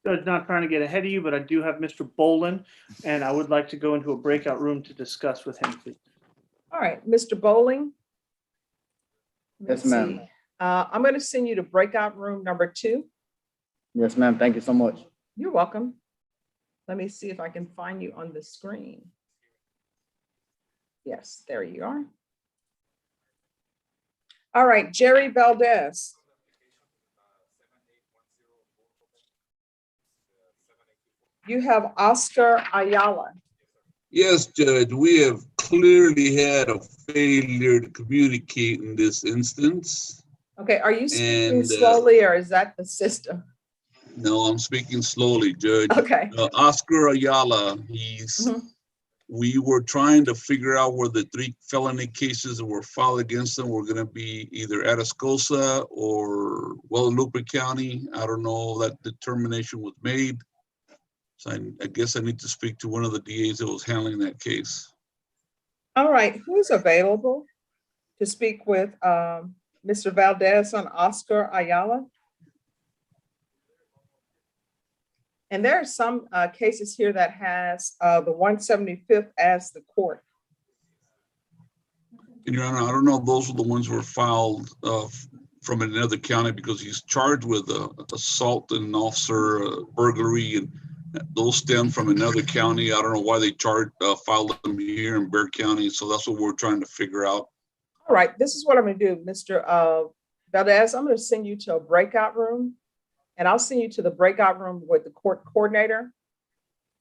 Judge, not trying to get ahead of you, but I do have Mr. Bolin, and I would like to go into a breakout room to discuss with him, please. All right, Mr. Bowling. Yes, ma'am. I'm going to send you to breakout room number 2. Yes, ma'am. Thank you so much. You're welcome. Let me see if I can find you on the screen. Yes, there you are. All right, Jerry Valdez. You have Oscar Ayala. Yes, Judge, we have clearly had a failure to communicate in this instance. Okay, are you speaking And, slowly or is that the system? No, I'm speaking slowly, Judge. Okay. Oscar Ayala, we were trying to figure out where the 3 felony cases that were filed against him were gonna be either Atascosa or Guadalupe County. I don't know, that determination was made. So I guess I need to speak to one of the DAs that was handling that case. All right, who's available to speak with Mr. Valdez on Oscar Ayala? And there are some cases here that has the 175th as the court. And Your Honor, I don't know if those are the ones were filed from another county because he's charged with assault and officer burglary, and those stem from another county. I don't know why they filed them here in Bexar County. So that's what we're trying to figure out. All right, this is what I'm gonna do, Mr. Valdez. I'm gonna send you to a breakout room, and I'll send you to the breakout room with the court coordinator,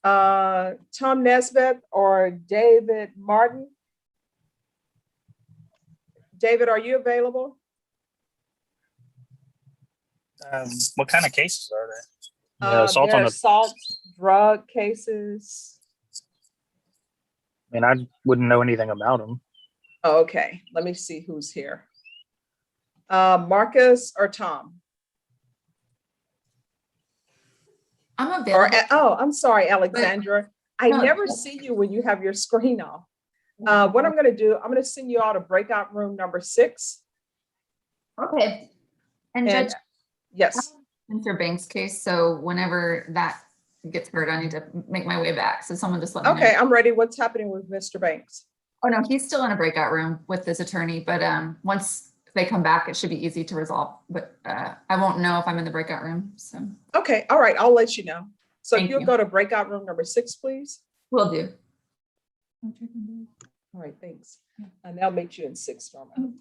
Tom Nesbitt or David Martin. David, are you available? What kind of cases are they? Assault on assault, drug cases. I mean, I wouldn't know anything about them. Oh, okay, let me see who's here. Marcus or Tom? I'm available. Oh, I'm sorry, Alexandra. I No. never see you when you have your screen off. What I'm gonna do, I'm gonna send you out to breakout room number 6. Okay. And And- Judge, Yes. Mr. Banks' case, so whenever that gets heard, I need to make my way back. So someone just let me know. Okay, I'm ready. What's happening with Mr. Banks? Oh, no, he's still in a breakout room with his attorney, but once they come back, it should be easy to resolve. But I won't know if I'm in the breakout room, so. Okay, all right, I'll let you know. So if Thank you'll you. go to breakout room number 6, please. Will do. All right, thanks. And they'll meet you in 6, Norma.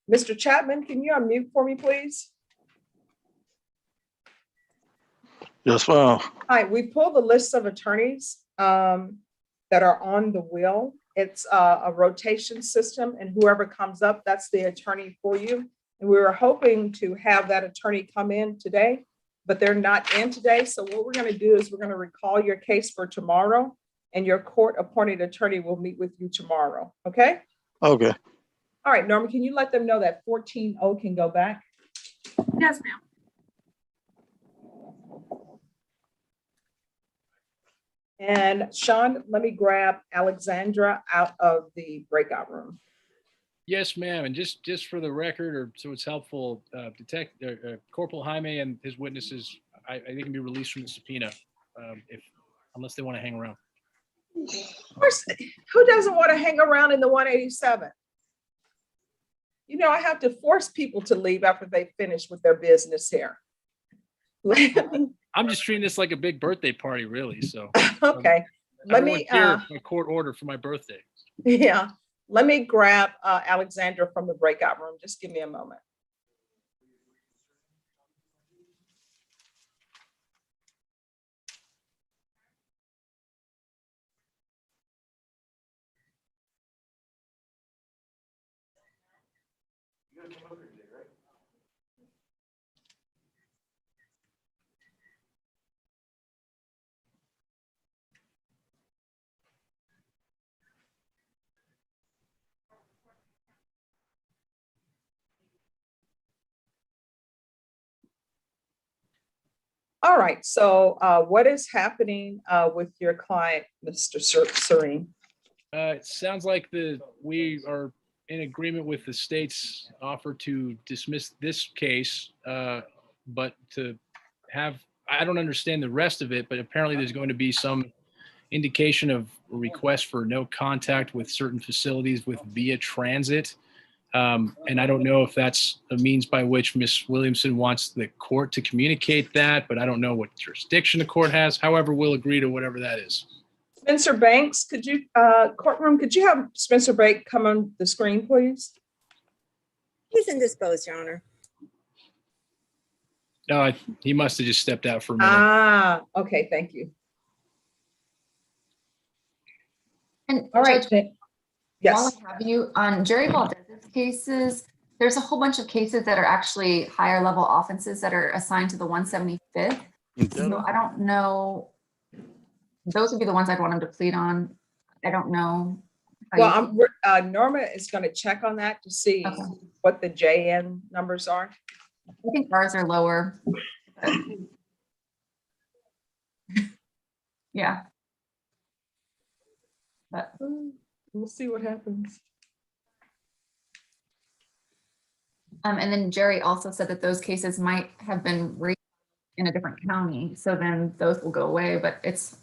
Mr. Chapman, can you unmute for me, please? Yes, ma'am. Hi, we pulled the list of attorneys that are on the wheel. It's a rotation system, and whoever comes up, that's the attorney for you. And we were hoping to have that attorney come in today, but they're not in today. So what we're going to do is we're going to recall your case for tomorrow, and your court-appointed attorney will meet with you tomorrow. Okay? Okay. All right, Norma, can you let them know that 14-0 can go back? Yes, ma'am. And Sean, let me grab Alexandra out of the breakout room. Yes, ma'am. And just for the record, or so it's helpful, Corporal Jaime and his witnesses, I think can be released from the subpoena, unless they want to hang around. Of course, who doesn't want to hang around in the 187? You know, I have to force people to leave after they finish with their business here. I'm just treating this like a big birthday party, really. So okay, let me a court order for my birthday. Yeah, let me grab Alexandra from the breakout room. Just give me a moment. All right, so what is happening with your client, Mr. Serene? It sounds like we are in agreement with the state's offer to dismiss this case, but to have, I don't understand the rest of it, but apparently there's going to be some indication of a request for no contact with certain facilities with via transit. And I don't know if that's a means by which Ms. Williamson wants the court to communicate that, but I don't know what jurisdiction the court has. However, we'll agree to whatever that is. Spencer Banks, could you, courtroom, could you have Spencer Banks come on the screen, please? He's indisposed, Your Honor. No, he must have just stepped out for a minute. Ah, okay, thank you. And all right, Judge, yes. While I have you on Jerry Valdez's cases, there's a whole bunch of cases that are actually higher level offenses that are assigned to the 175th. So I don't know. Those would be the ones I'd want him to plead on. I don't know. Well, Norma is going to check on that to see what the JN numbers are. I think ours are lower. Yeah. But we'll see what happens. And then Jerry also said that those cases might have been raised in a different county. So then those will go away, but it's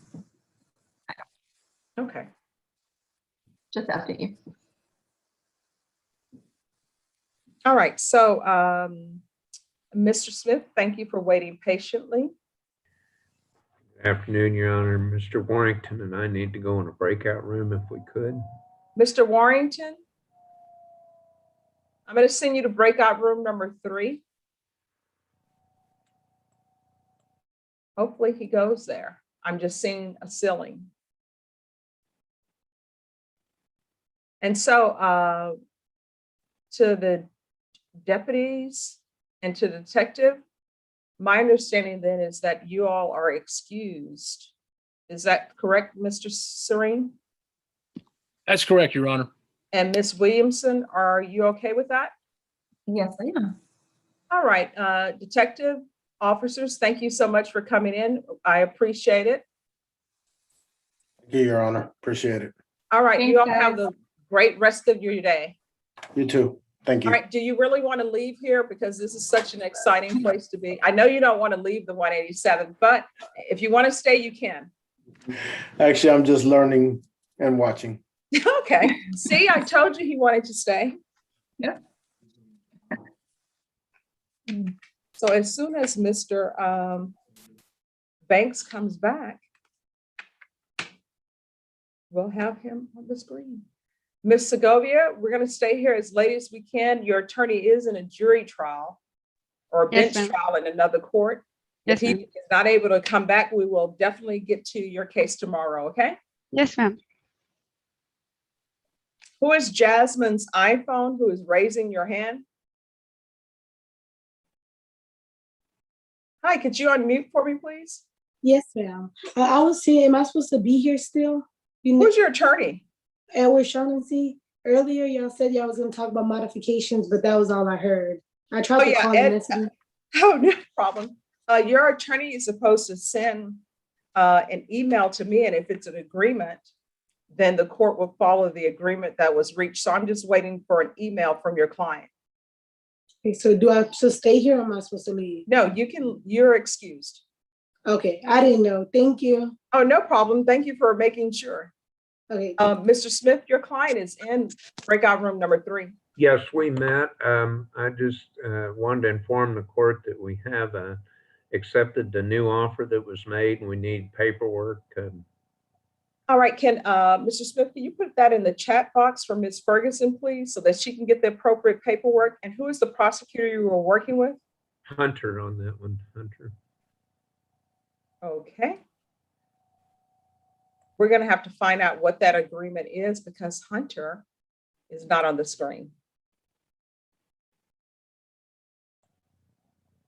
okay. Just to update you. All right. So, Mr. Smith, thank you for waiting patiently. Good afternoon, Your Honor. Mr. Warrington and I need to go in a breakout room if we could. Mr. Warrington, I'm going to send you to breakout room number 3. Hopefully he goes there. I'm just seeing a ceiling. And so to the deputies and to the detective, my understanding then is that you all are excused. Is that correct, Mr. Serene? That's correct, Your Honor. And Ms. Williamson, are you okay with that? Yes, I am. All right, detective officers, thank you so much for coming in. I appreciate it. Thank you, Your Honor. Appreciate it. All right, Thanks, you all guys. have the great rest of your day. You too. Thank you. All right, do you really want to leave here? Because this is such an exciting place to be. I know you don't want to leave the 187, but if you want to stay, you can. Actually, I'm just learning and watching. Okay. See, I told you he wanted to stay. Yeah. So as soon as Mr. Banks comes back, we'll have him on the screen. Ms. Segovia, we're going to stay here as late as we can. Your attorney is in a jury trial or a bench trial in another court. If he is not able to come back, we will definitely get to your case tomorrow, okay? Yes, ma'am. Who is Jasmine's iPhone who is raising your hand? Hi, could you unmute for me, please? Yes, ma'am. I was saying, am I supposed to be here still? Who's your attorney? Edward Shaughnessy. Earlier, y'all said y'all was going to talk about modifications, but that was all I heard. I tried to call the message. Oh, no problem. Your attorney is supposed to send an email to me, and if it's an agreement, then the court will follow the agreement that was reached. So I'm just waiting for an email from your client. Okay, so do I have to stay here or am I supposed to leave? No, you're excused. Okay, I didn't know. Thank you. Oh, no problem. Thank you for making sure. Okay. Mr. Smith, your client is in breakout room number 3. Yes, we met. I just wanted to inform the court that we have accepted the new offer that was made, and we need paperwork. All right, Mr. Smith, can you put that in the chat box for Ms. Ferguson, please, so that she can get the appropriate paperwork? And who is the prosecutor you were working with? Hunter on that one, Hunter. Okay. We're going to have to find out what that agreement is because Hunter is not on the screen.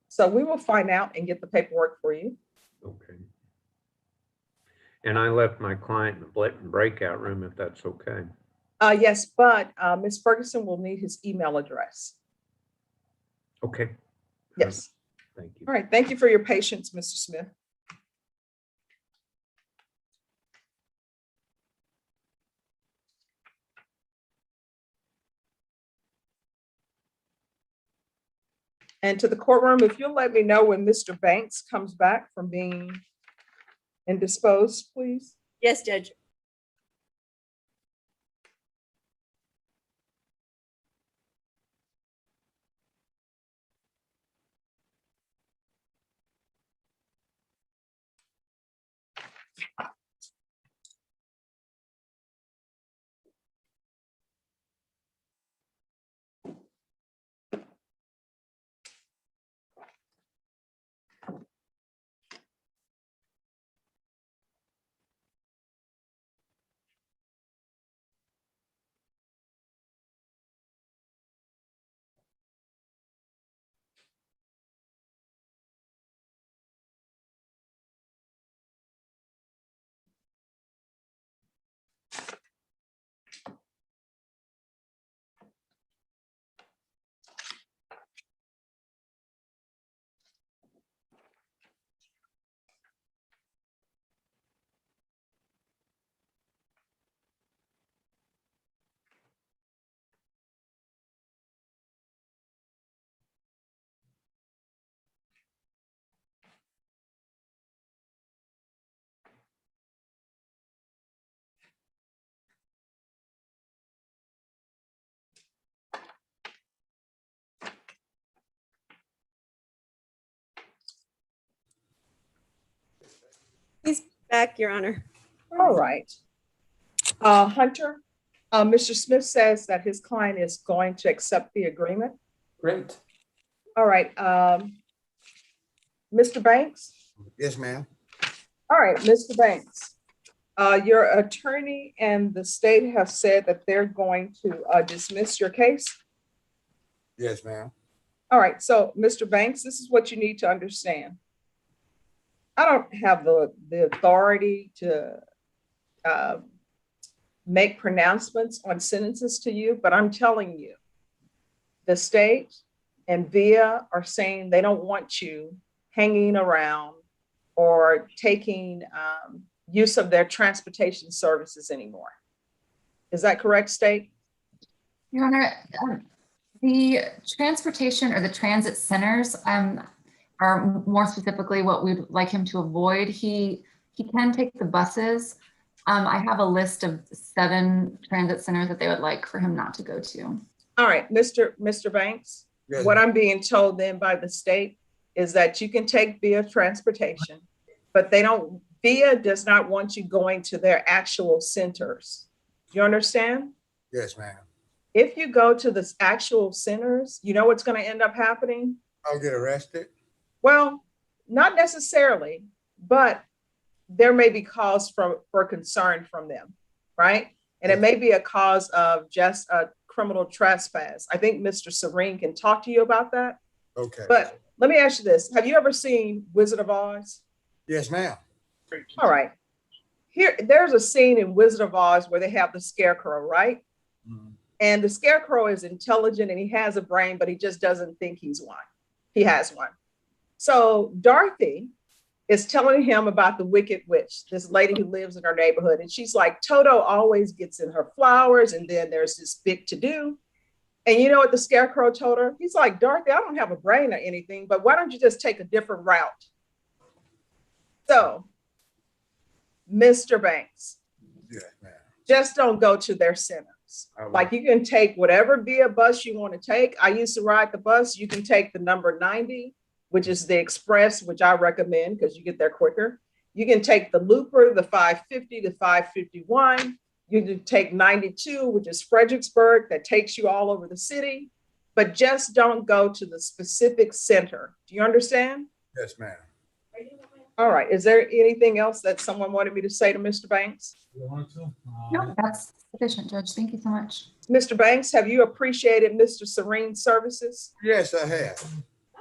So we will find out and get the paperwork for you. Okay. And I left my client in the breakout room if that's okay. Yes, but Ms. Ferguson will need his email address. Okay. Yes. Thank you. All right. Thank you for your patience, Mr. Smith. And to the courtroom, if you'll let me know when Mr. Banks comes back from being indisposed, please. Yes, Judge. He's back, Your Honor. All right. Hunter, Mr. Smith says that his client is going to accept the agreement. Great. All right. Mr. Banks? Yes, ma'am. All right, Mr. Banks. Your attorney and the state have said that they're going to dismiss your case. Yes, ma'am. All right, so Mr. Banks, this is what you need to understand. I don't have the authority to make pronouncements on sentences to you, but I'm telling you, the state and VIA are saying they don't want you hanging around or taking use of their transportation services anymore. Is that correct, state? Your Honor, the transportation or the transit centers are more specifically what we'd like him to avoid. He can take the buses. I have a list of 7 transit centers that they would like for him not to go to. All right, Mr. Banks, Yes. what I'm being told then by the state is that you can take VIA transportation, but VIA does not want you going to their actual centers. You understand? Yes, ma'am. If you go to the actual centers, you know what's going to end up happening? I'll get arrested. Well, not necessarily, but there may be cause for concern from them, right? And it may be a cause of just a criminal trespass. I think Mr. Serene can talk to you about that. Okay. But let me ask you this. Have you ever seen Wizard of Oz? Yes, ma'am. All right. There's a scene in Wizard of Oz where they have the Scarecrow, right? And the Scarecrow is intelligent and he has a brain, but he just doesn't think he's one. He has one. So Dorothy is telling him about the Wicked Witch, this lady who lives in her neighborhood. And she's like, Toto always gets in her flowers. And then there's this big to-do. And you know what the Scarecrow told her? He's like, Dorothy, I don't have a brain or anything, but why don't you just take a different route? So, Mr. Banks, Yes, ma'am. just don't go to their centers. Like you can take whatever via bus you want to take. I used to ride the bus. You can take the number 90, which is the express, which I recommend because you get there quicker. You can take the Looper, the 550, the 551. You can take 92, which is Fredericksburg, that takes you all over the city, but just don't go to the specific center. Do you understand? Yes, ma'am. All right. Is there anything else that someone wanted me to say to Mr. Banks? No, that's sufficient, Judge. Thank you so much. Mr. Banks, have you appreciated Mr. Serene's services? Yes, I have.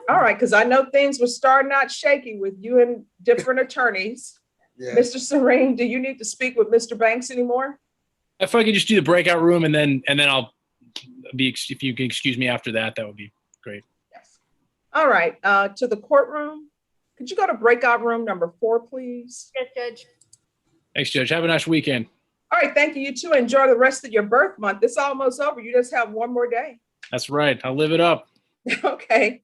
All right, because I know things were starting out shaky with you and different attorneys. Yes. Mr. Serene, do you need to speak with Mr. Banks anymore? If I could just do the breakout room and then I'll be, if you can excuse me after that, that would be great. Yes. All right, to the courtroom. Could you go to breakout room number 4, please? Yes, Judge. Thanks, Judge. Have a nice weekend. All right, thank you. You too. Enjoy the rest of your birth month. It's almost over. You just have one more day. That's right. I'll live it up. Okay.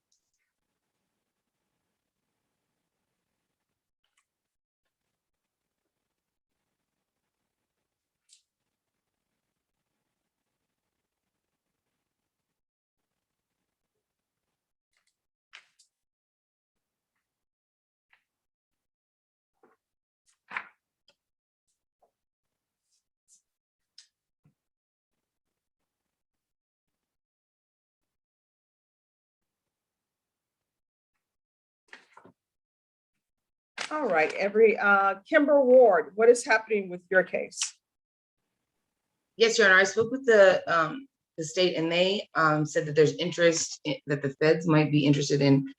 All right, Kimber Ward, what is happening with your case? Yes, Your Honor, I spoke with the state and they said that there's interest, that the feds might be interested in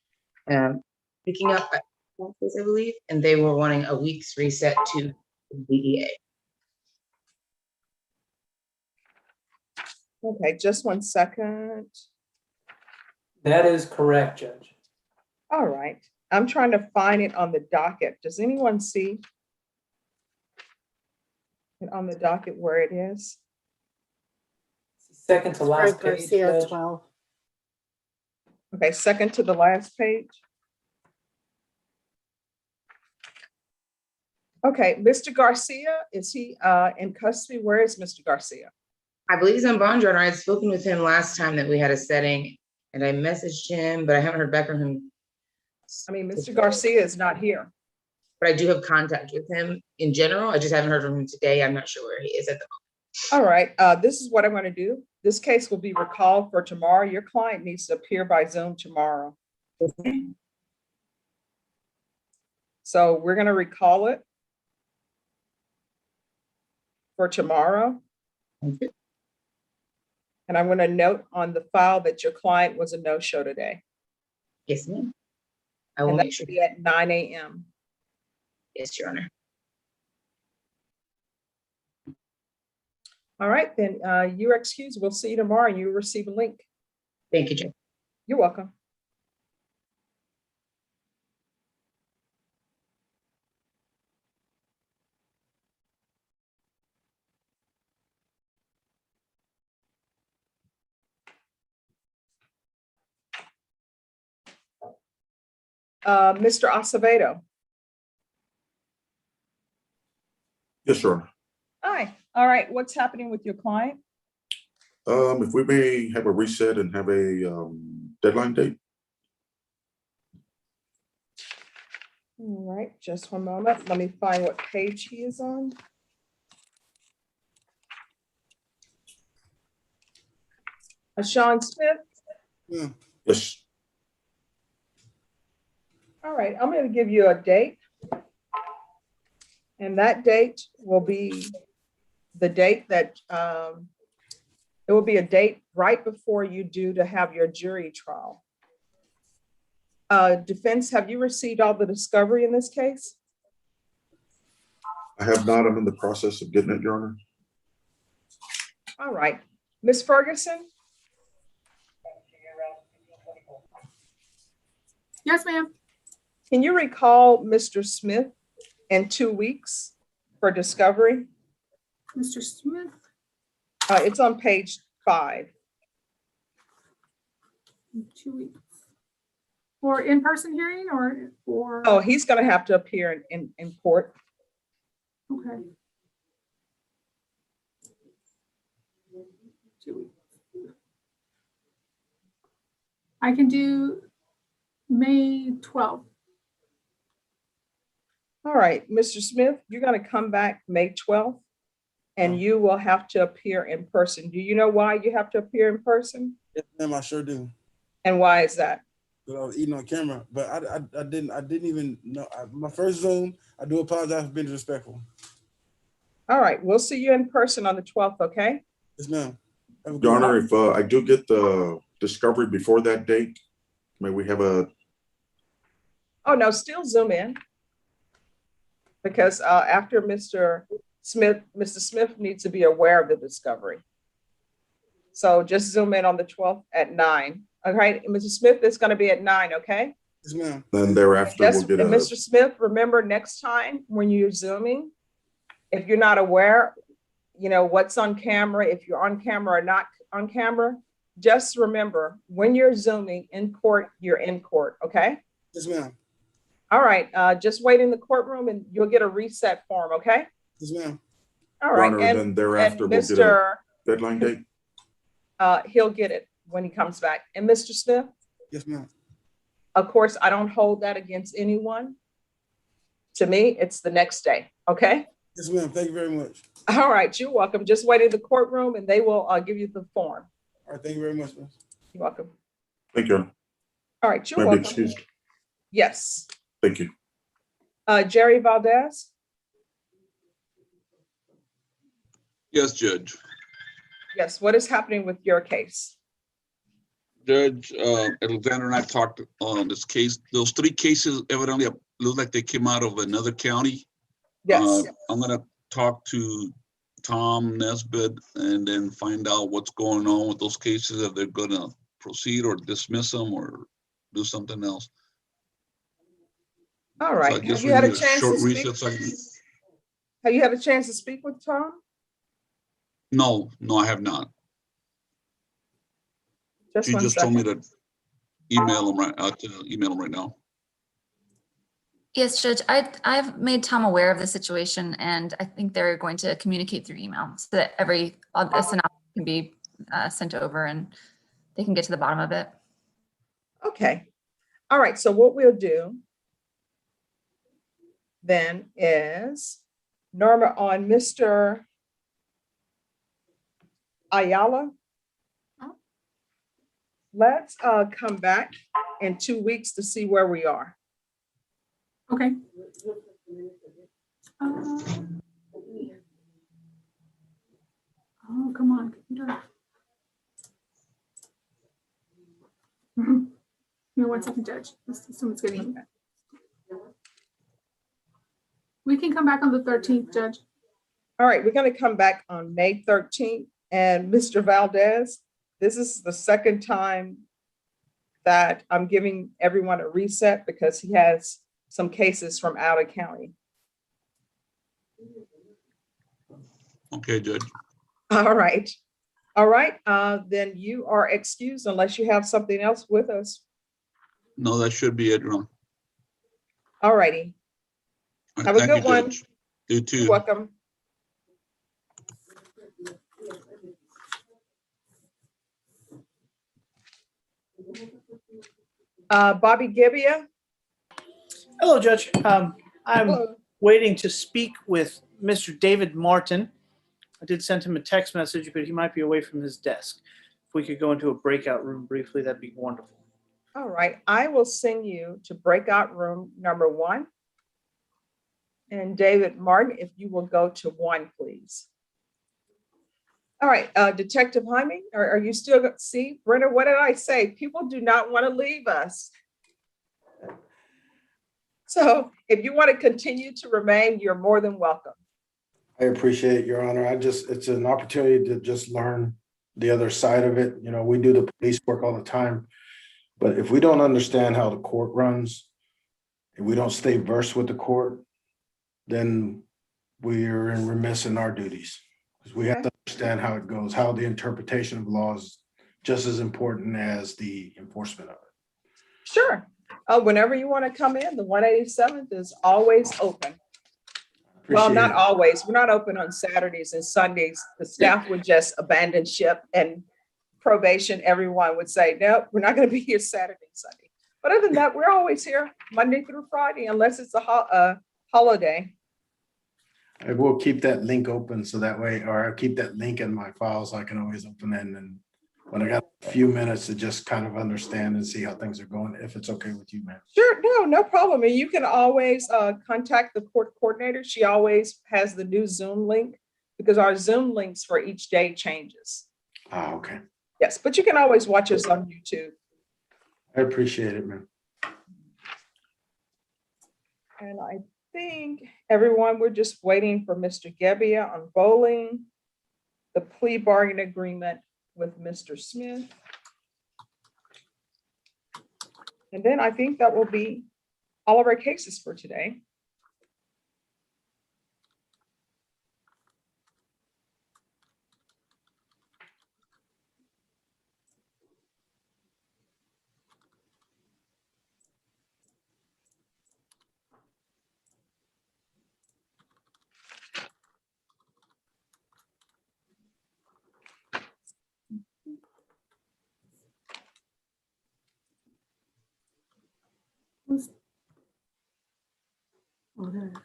picking up, I believe, and they were wanting a week's reset to the DEA. Okay, just one second. That is correct, Judge. All right, I'm trying to find it on the docket. Does anyone see it on the docket where it is? Second to last Frank page, Garcia, Judge. 12. Okay, second to the last page. Okay, Mr. Garcia, is he in custody? Where is Mr. Garcia? I believe he's on bond, Your Honor. I had spoken with him last time that we had a setting and I messaged him, but I haven't heard back from him. I mean, Mr. Garcia is not here. But I do have contact with him in general. I just haven't heard from him today. I'm not sure where he is at the All right, this is what I'm going to do. This case will be recalled for tomorrow. Your client needs to appear by Zoom tomorrow. So we're going to recall it for tomorrow. And I'm going to note on the file that your client was a no-show today. Yes, ma'am. I will And that make sure. should be at 9 a.m. Yes, Your Honor. All right, then you're excused. We'll see you tomorrow and you'll receive a link. Thank you, Judge. You're welcome. Mr. Acevedo. Yes, Your Honor. Hi. All right, what's happening with your client? If we may have a reset and have a deadline date. All right, just one moment. Let me find what page he is on. Sean Smith. Yes. All right, I'm going to give you a date. And that date will be the date that it will be a date right before you due to have your jury trial. Defense, have you received all the discovery in this case? I have not. I'm in the process of getting it, Your Honor. All right. Ms. Ferguson? Yes, ma'am. Can you recall Mr. Smith in 2 weeks for discovery? Mr. Smith? It's on page 5. In 2 weeks. For in-person hearing or for? Oh, he's going to have to appear in court. Okay. 2 weeks. I can do May 12th. All right, Mr. Smith, you're going to come back May 12th and you will have to appear in person. Do you know why you have to appear in person? Yes, ma'am, I sure do. And why is that? But I was eating on camera, but I didn't even know. My first Zoom, I do apologize for being disrespectful. All right, we'll see you in person on the 12th, okay? Yes, ma'am. Your Honor, if I do get the discovery before that date, may we have a? Oh, no, still Zoom in. Because after Mr. Smith needs to be aware of the discovery. So just Zoom in on the 12th at 9. All right, Mr. Smith, it's going to be at 9, okay? Yes, ma'am. Then thereafter, we'll get a. And Mr. Smith, remember next time when you're Zooming, if you're not aware, you know, what's on camera, if you're on camera or not on camera, just remember when you're Zooming in court, you're in court, okay? Yes, ma'am. All right, just wait in the courtroom and you'll get a reset form, okay? Yes, ma'am. All Your right, Honor, and then thereafter, we'll get Mr. a deadline date. He'll get it when he comes back. And Mr. Smith, Yes, ma'am. of course, I don't hold that against anyone. To me, it's the next day, okay? Yes, ma'am. Thank you very much. All right, you're welcome. Just wait in the courtroom and they will give you the form. All right, thank you very much, ma'am. You're welcome. Thank you, Your Honor. All right, you're May I be welcome. excused? Yes. Thank you. Jerry Valdez? Yes, Judge. Yes, what is happening with your case? Judge Alexander and I talked on this case. Those 3 cases evidently look like they came out of another county. Yes. I'm gonna talk to Tom Nesbitt and then find out what's going on with those cases, if they're gonna proceed or dismiss them or do something else. All right. So I guess Have we you had a need chance short to speak? recess. Have you had a chance to speak with Tom? No, I have not. Just She one just told me second. to email him right now. Yes, Judge, I've made Tom aware of the situation and I think they're going to communicate through email so that a synopsis can be sent over and they can get to the bottom of it. Okay. All right. So what we'll do then is, Norma, on Mr. Ayala, let's come back in 2 weeks to see where we are. Okay. Oh, come on, computer. Give me 1 second, Judge. Let's assume it's getting. We can come back on the 13th, Judge. All right, we're going to come back on May 13th. And Mr. Valdez, this is the second time that I'm giving everyone a reset because he has some cases from out of county. Okay, Judge. All right. All right. Then you are excused unless you have something else with us. No, that should be it, Ron. All righty. Have a good one. You too. You're welcome. Bobby Gibbia. Hello, Judge. I'm waiting to speak with Mr. David Martin. I did send him a text message, but he might be away from his desk. If we could go into a breakout room briefly, that'd be wonderful. All right. I will send you to breakout room number 1. And David Martin, if you will go to 1, please. All right, Detective Jaime, are you still, see, Brenda, what did I say? People do not want to leave us. So if you want to continue to remain, you're more than welcome. I appreciate it, Your Honor. It's an opportunity to just learn the other side of it. You know, we do the police work all the time, but if we don't understand how the court runs, and we don't stay versed with the court, then we're remiss in our duties. Because we have to understand how it goes, how the interpretation of law is just as important as the enforcement of it. Sure. Whenever you want to come in, the 187th is always open. Well, Appreciate not it. always. We're not open on Saturdays and Sundays. The staff would just abandon ship, and probation, everyone would say, nope, we're not going to be here Saturday and Sunday. But other than that, we're always here Monday through Friday, unless it's a holiday. I will keep that link open so that way, or I'll keep that link in my file so I can always open it. And when I got a few minutes to just kind of understand and see how things are going, if it's okay with you, ma'am. Sure, no problem. And you can always contact the court coordinator. She always has the new Zoom link because our Zoom links for each day changes. Ah, okay. Yes, but you can always watch us on YouTube. I appreciate it, ma'am. And I think everyone, we're just waiting for Mr. Gebbia on bowling, the plea bargain agreement with Mr. Smith. And then I think that will be all of our cases for today. Oh, there it is.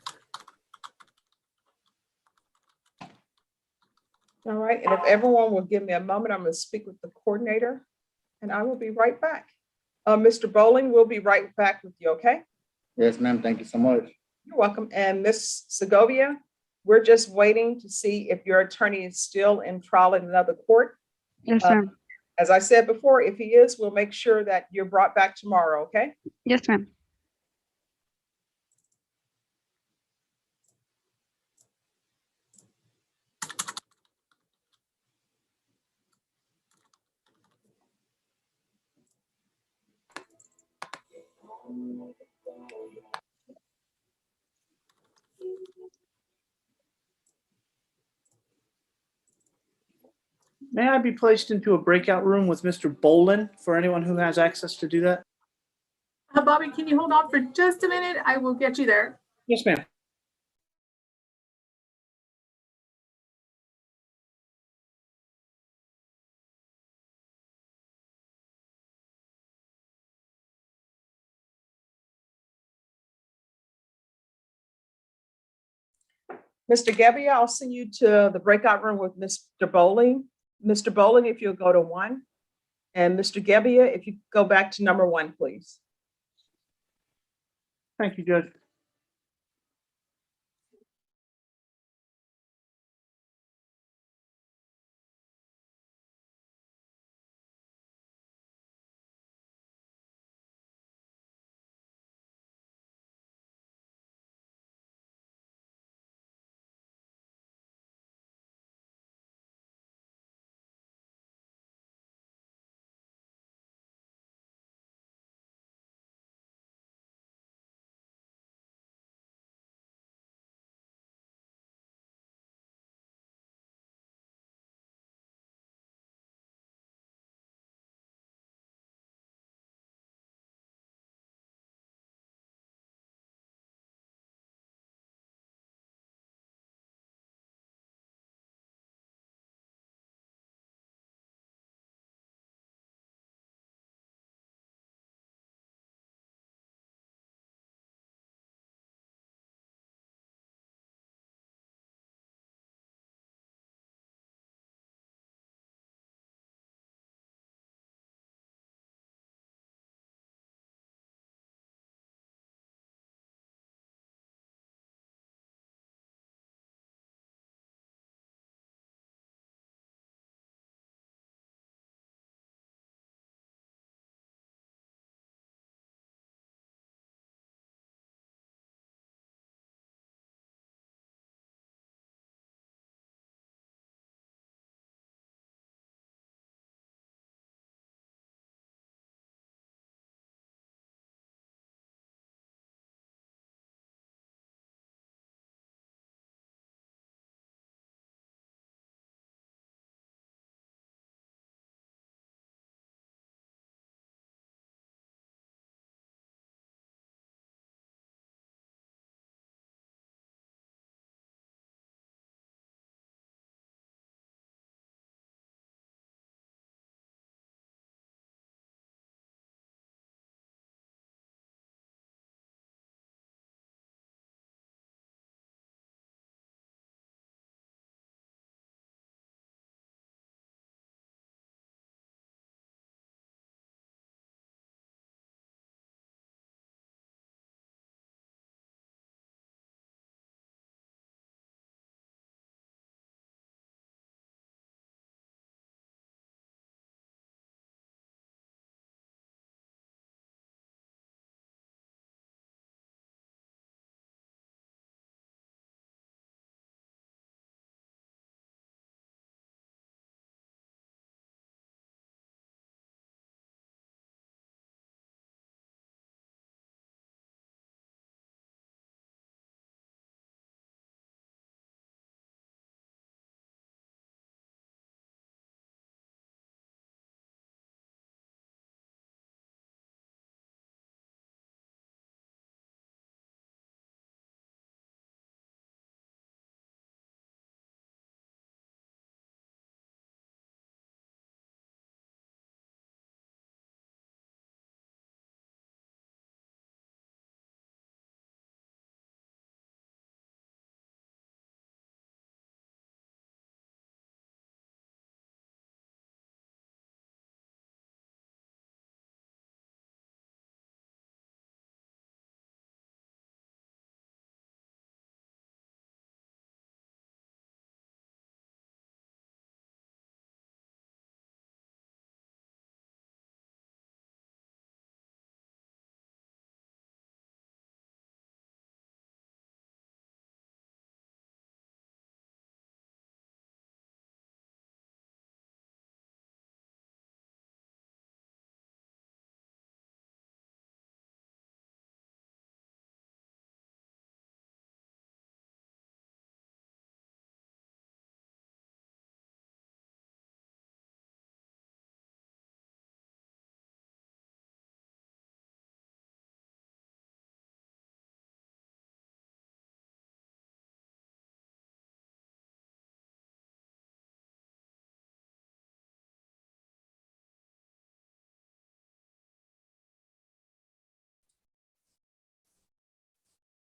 All right, and if everyone will give me a moment, I'm going to speak with the coordinator and I will be right back. Mr. Bowling, we'll be right back with you, okay? Yes, ma'am. Thank you so much. You're welcome. And Ms. Segovia, we're just waiting to see if your attorney is still in trial in another court. Yes, ma'am. As I said before, if he is, we'll make sure that you're brought back tomorrow, okay? Yes, ma'am. May I be placed into a breakout room with Mr. Bolin for anyone who has access to do that? Bobby, can you hold on for just a minute? I will get you there. Yes, ma'am. Mr. Gebbia, I'll send you to the breakout room with Mr. Bowling. Mr. Bowling, if you'll go to 1. And Mr. Gebbia, if you go back to number 1, please. Thank you, Judge.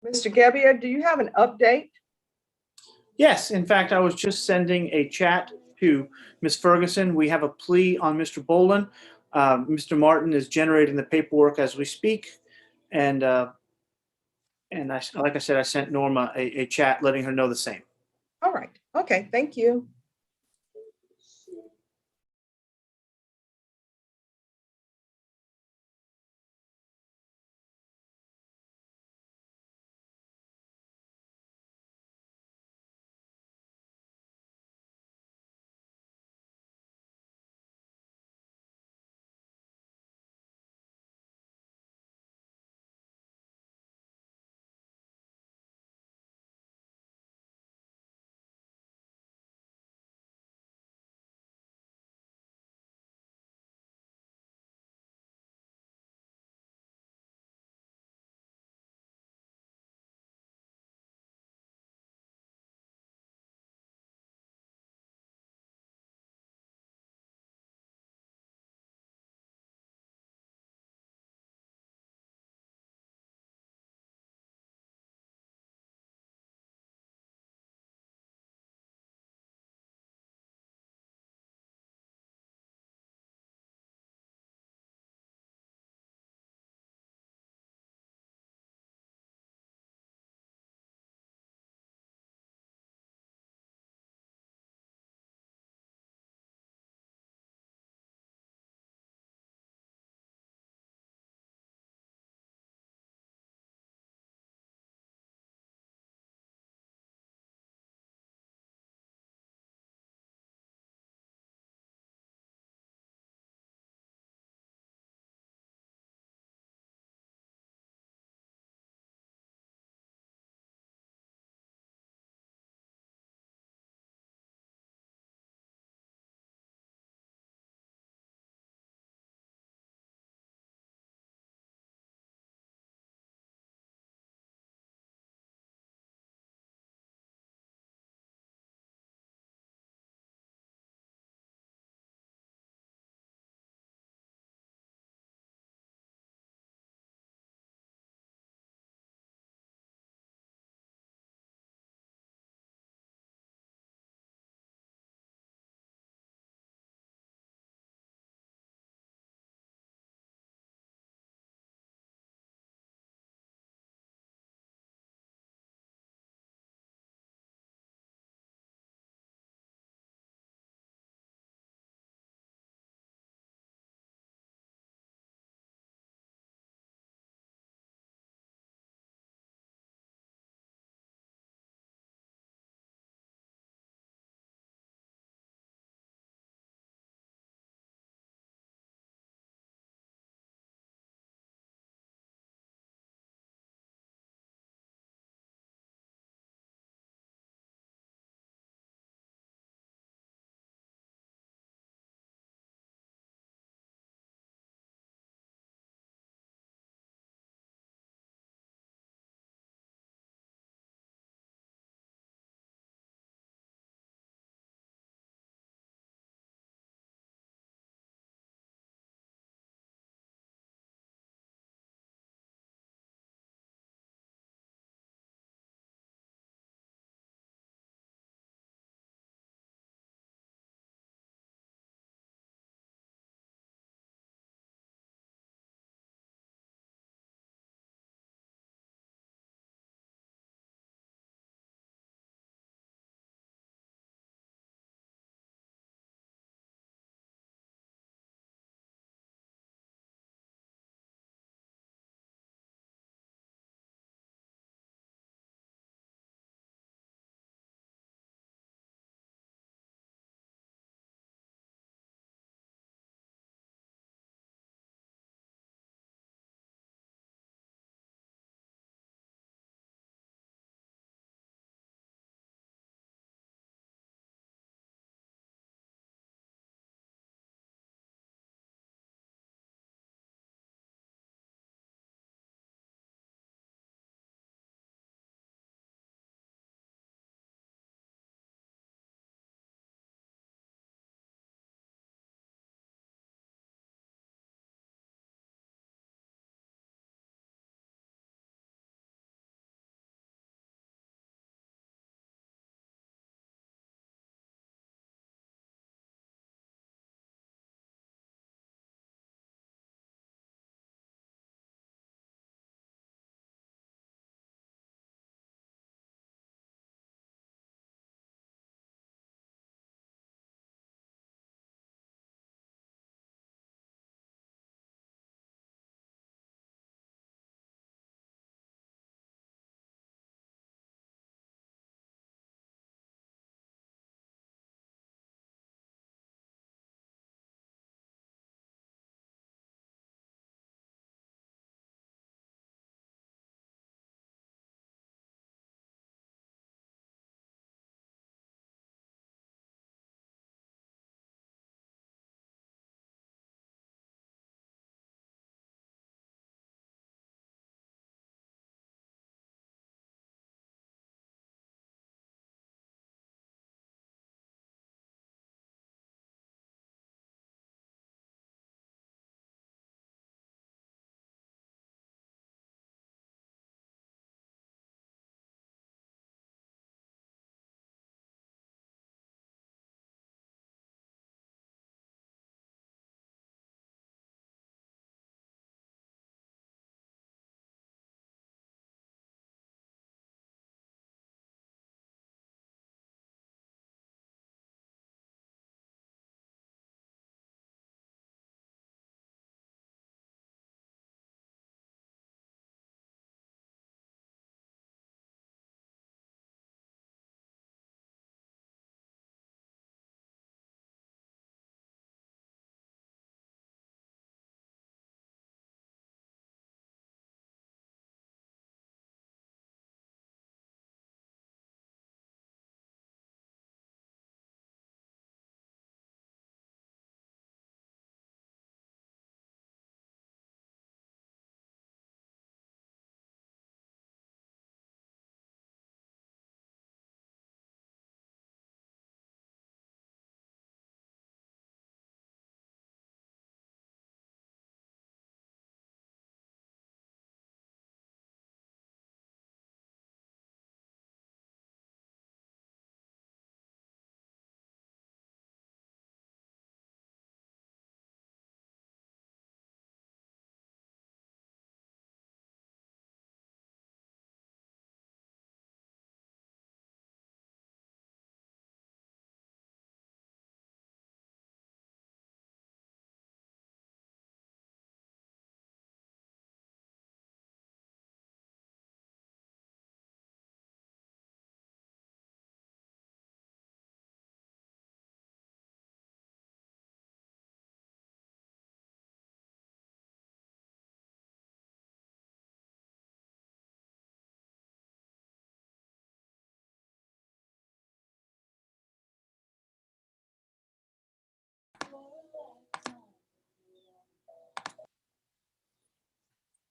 Mr. Gebbia, do you have an update? Yes, in fact, I was just sending a chat to Ms. Ferguson. We have a plea on Mr. Boland. Mr. Martin is generating the paperwork as we speak. And like I said, I sent Norma a chat letting her know the same. All right. Okay. Thank you.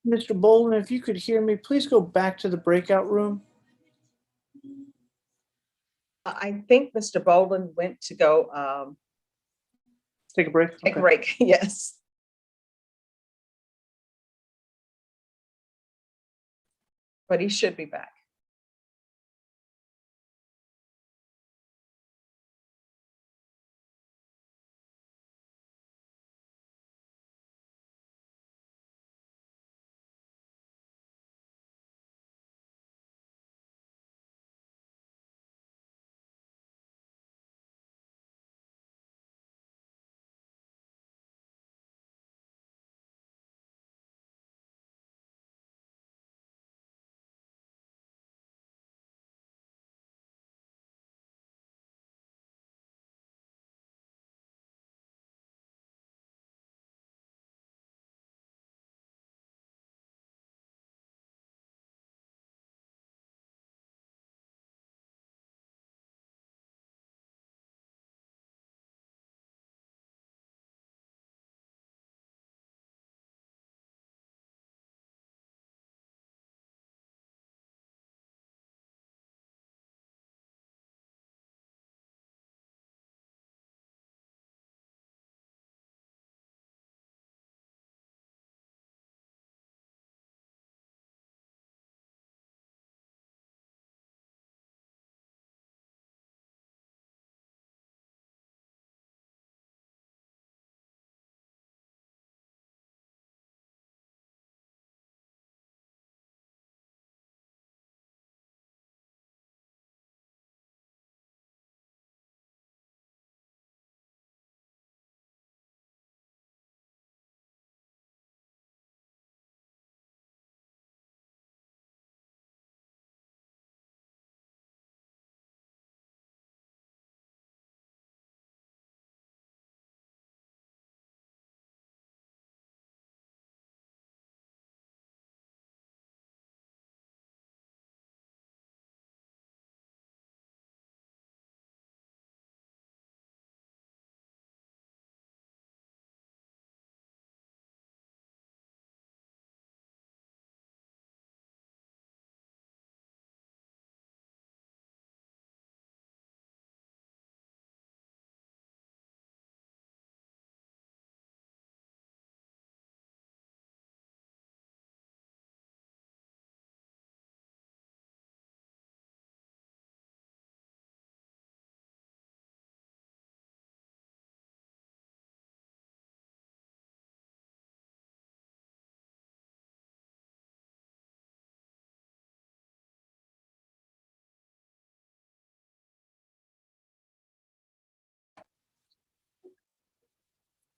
Mr. Bolden, if you could hear me, please go back to the breakout room. I think Mr. Bolden went to go Take a break. take Okay. a break. Yes. But he should be back.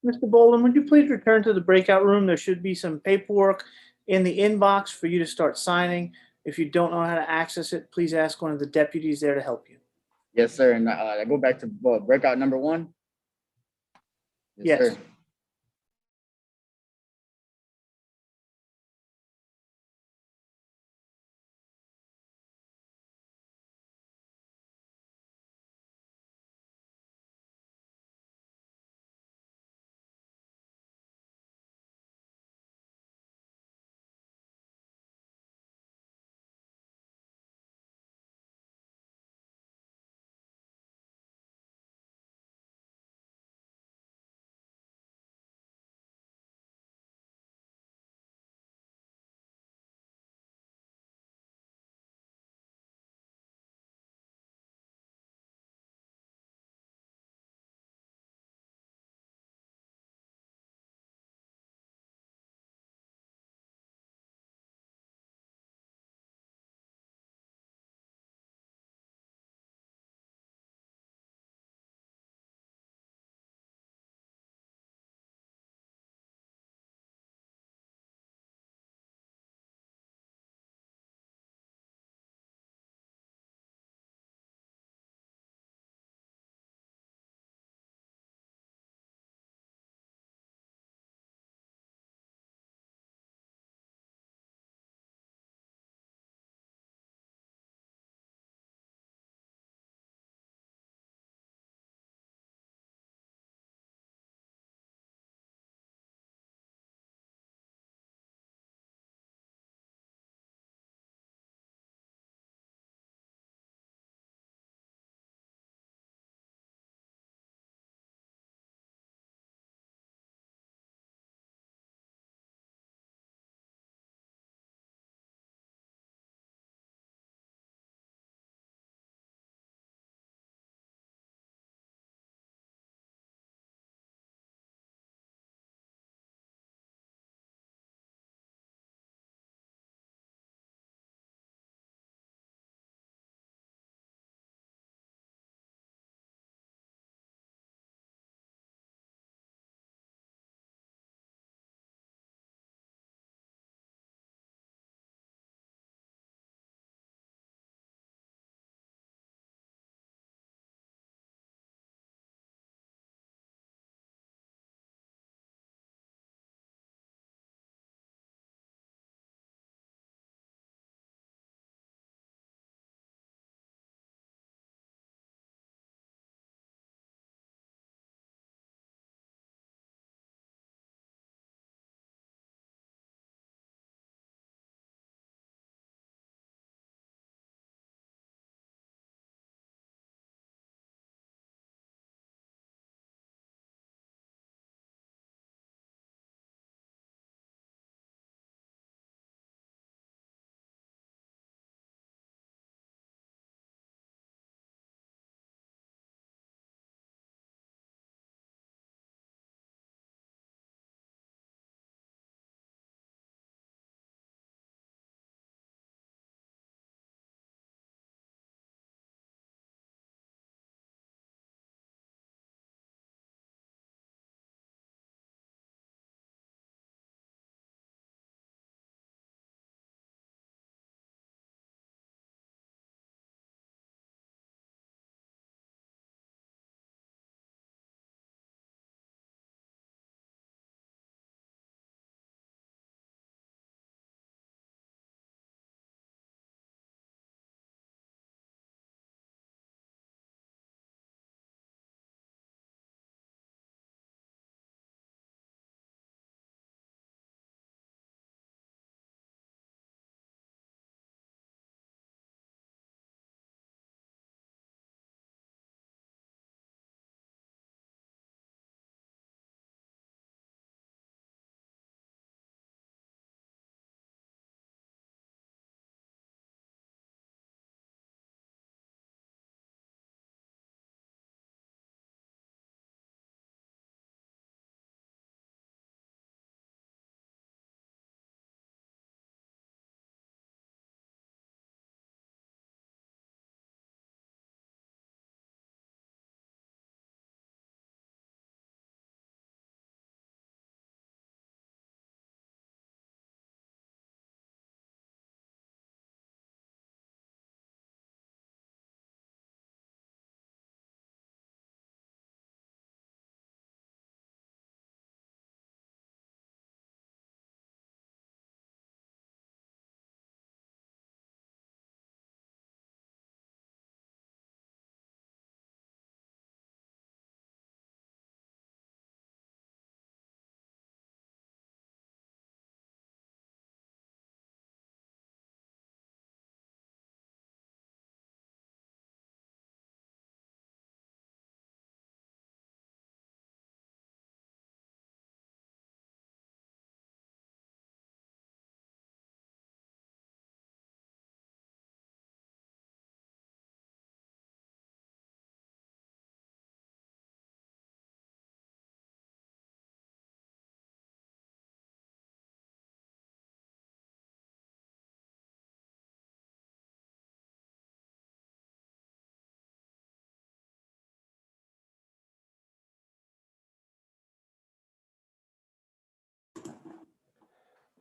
Mr. Bolden, would you please return to the breakout room? There should be some paperwork in the inbox for you to start signing. If you don't know how to access it, please ask one of the deputies there to help you. Yes, sir. And I go back to breakout number 1. Yes. Sir.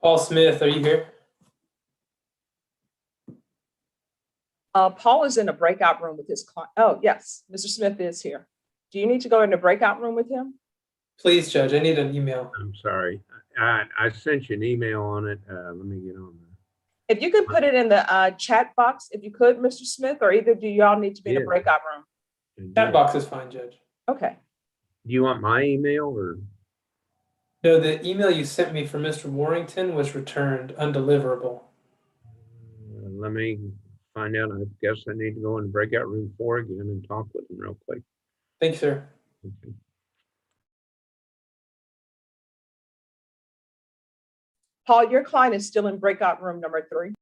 Paul Smith, are you here? Paul is in a breakout room with his client. Oh, yes, Mr. Smith is here. Do you need to go in the breakout room with him? Please, Judge, I need an email. I'm sorry. I sent you an email on it. Let me get on there. If you could put it in the chat box, if you could, Mr. Smith, or either do y'all need to be in a Yeah. breakout room? Chat box is fine, Judge. Okay. Do you want my email or? No, the email you sent me for Mr. Warrington was returned undeliverable. Let me find out. I guess I need to go in breakout room 4 again and talk with him real quick. Thank you, sir. Okay. Paul, your client is still in breakout room number 3.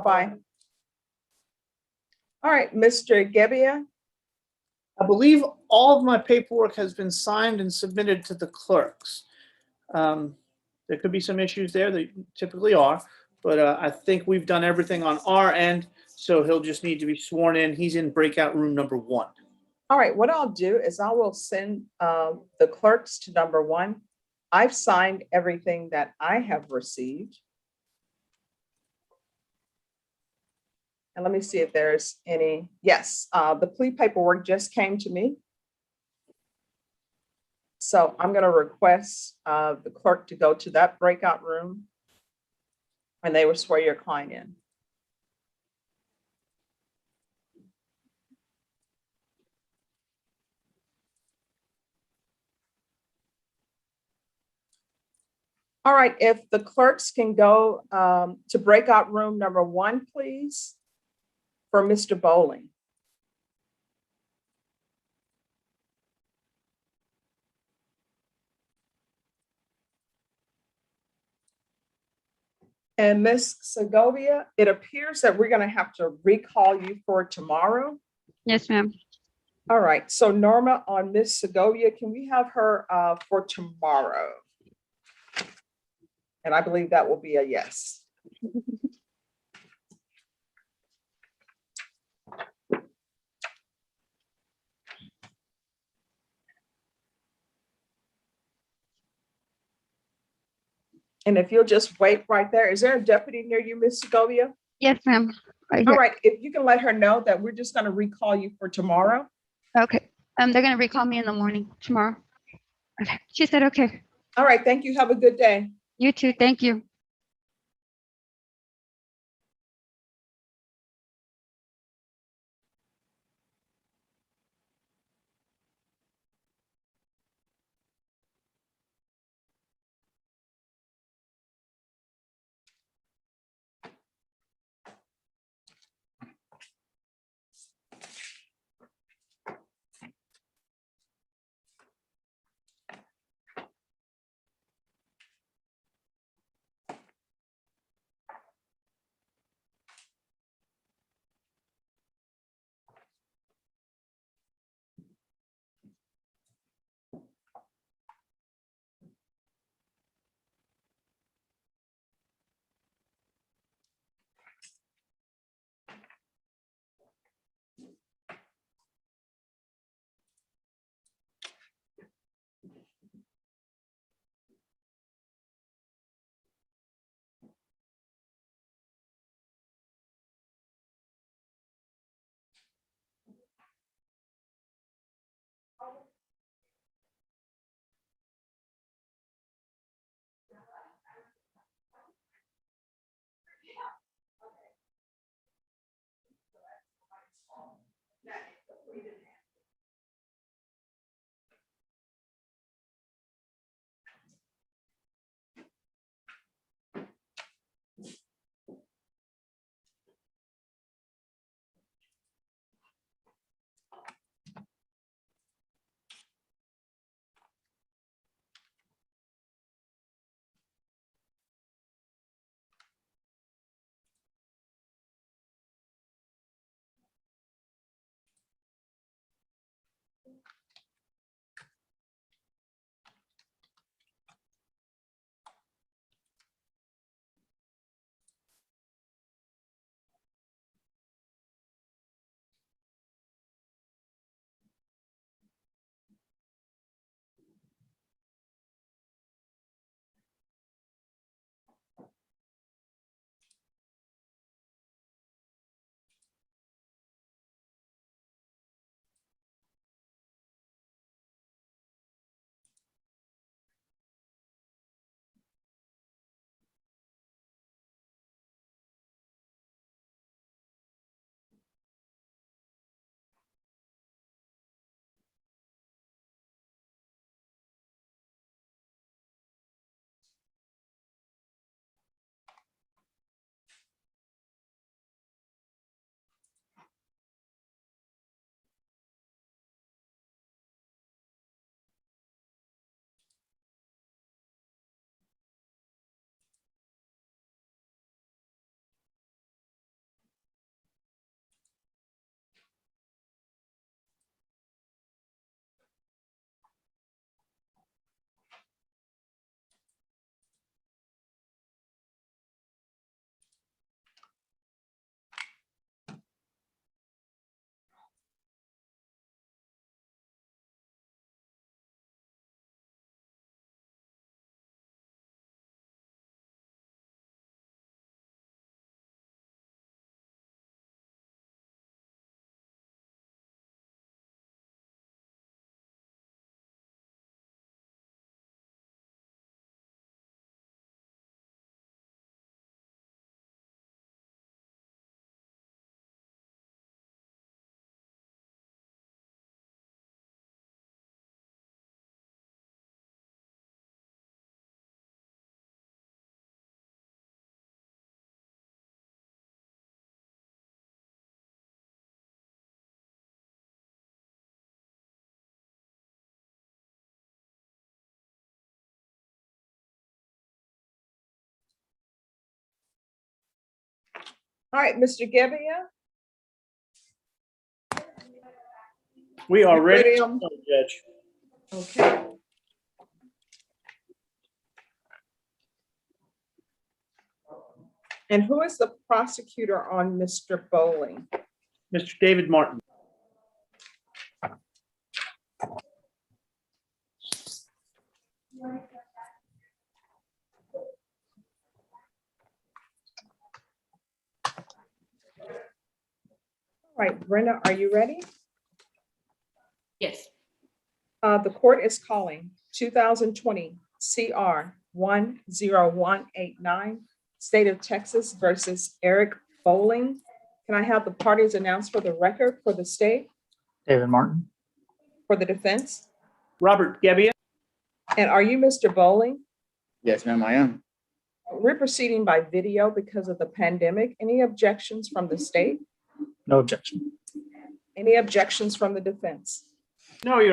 Bye. All right, Mr. Gebbia. I believe all of my paperwork has been signed and submitted to the clerks. There could be some issues there, there typically are, but I think we've done everything on our end, so he'll just need to be sworn in. He's in breakout room number 1. All right, what I'll do is I will send the clerks to number 1. I've signed everything that I have received. And let me see if there's any, yes, the plea paperwork just came to me. So I'm going to request the clerk to go to that breakout room and they will swear your client in. All right, if the clerks can go to breakout room number 1, please, for Mr. Bowling. And Ms. Segovia, it appears that we're going to have to recall you for tomorrow. Yes, ma'am. All right, so Norma, on Ms. Segovia, can we have her for tomorrow? And I believe that will be a yes. And if you'll just wait right there, is there a deputy near you, Ms. Segovia? Yes, ma'am. Right All here. right, if you can let her know that we're just going to recall you for tomorrow. Okay. They're gonna recall me in the morning tomorrow. Okay. She said okay. All right, thank you. Have a good day. You too. Thank you. All right, Mr. Gebbia. We are You ready, ready, to go, Judge. Okay. And who is the prosecutor on Mr. Bowling? Mr. David Martin. All right, Brenda, are you ready? Yes. The court is calling 2020 CR 10189, State of Texas versus Eric Bowling. Can I have the parties announced for the record for the state, David Martin. for the defense? Robert Gebbia. And are you Mr. Bowling? Yes, ma'am, I am. We're proceeding by video because of the pandemic. Any objections from the state? No objection. Any objections from the defense? No, Your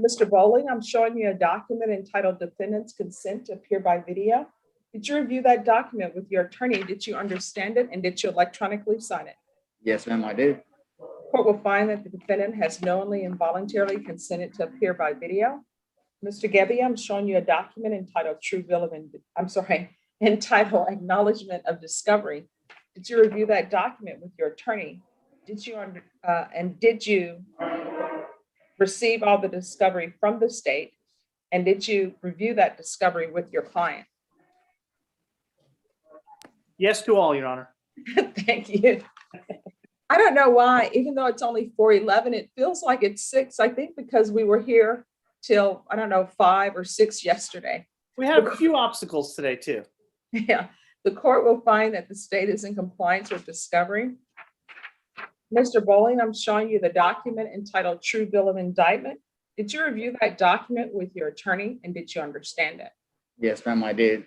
Mr. Bowling, I'm showing you a document entitled Defendants Consent to Appear by Video. Did you review that document with your attorney? Did you understand it? And did you electronically sign it? Yes, ma'am, I did. Court will find that the defendant has knowingly and voluntarily consented to appear by video. Mr. Gebbia, I'm showing you a document entitled entitled Acknowledgement of Discovery. Did you review that document with your attorney? Did you receive all the discovery from the state? And did you review that discovery with your client? Yes to all, Your Honor. Thank you. I don't know why, even though it's only 4:11, it feels like it's 6. I think because we were here till, I don't know, 5 or 6 yesterday. We have a few obstacles today, too. Yeah, the court will find that the state is in compliance with discovery. Mr. Bowling, I'm showing you the document entitled True Bill of Indictment. Did you review that document with your attorney and did you understand it? Yes, ma'am, I did.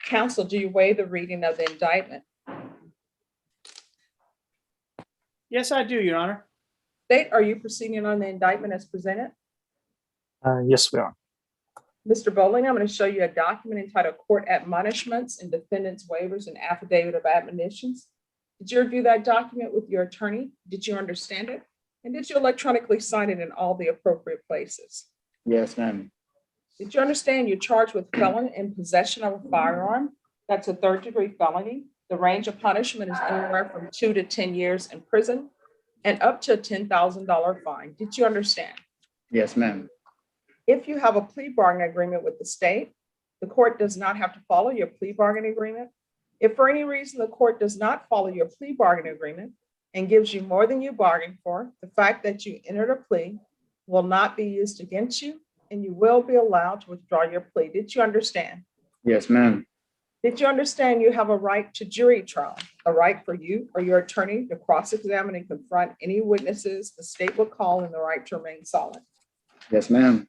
Counsel, do you waive the reading of the indictment? Yes, I do, Your Honor. State, are you proceeding on the indictment as presented? Yes, we are. Mr. Bowling, I'm going to show you a document entitled Court Admonishments and Defendants Waivers and Affidavit of Admonitions. Did you review that document with your attorney? Did you understand it? And did you electronically sign it in all the appropriate places? Yes, ma'am. Did you understand you're charged with felon in possession of a firearm? That's a 3rd-degree felony. The range of punishment is anywhere from 2 to 10 years in prison and up to a $10,000 fine. Did you understand? Yes, ma'am. If you have a plea bargain agreement with the state, the court does not have to follow your plea bargain agreement. If for any reason the court does not follow your plea bargain agreement and gives you more than you bargained for, the fact that you entered a plea will not be used against you and you will be allowed to withdraw your plea. Did you understand? Yes, ma'am. Did you understand you have a right to jury trial, a right for you or your attorney to cross-examine and confront any witnesses the state will call, and the right to remain silent? Yes, ma'am.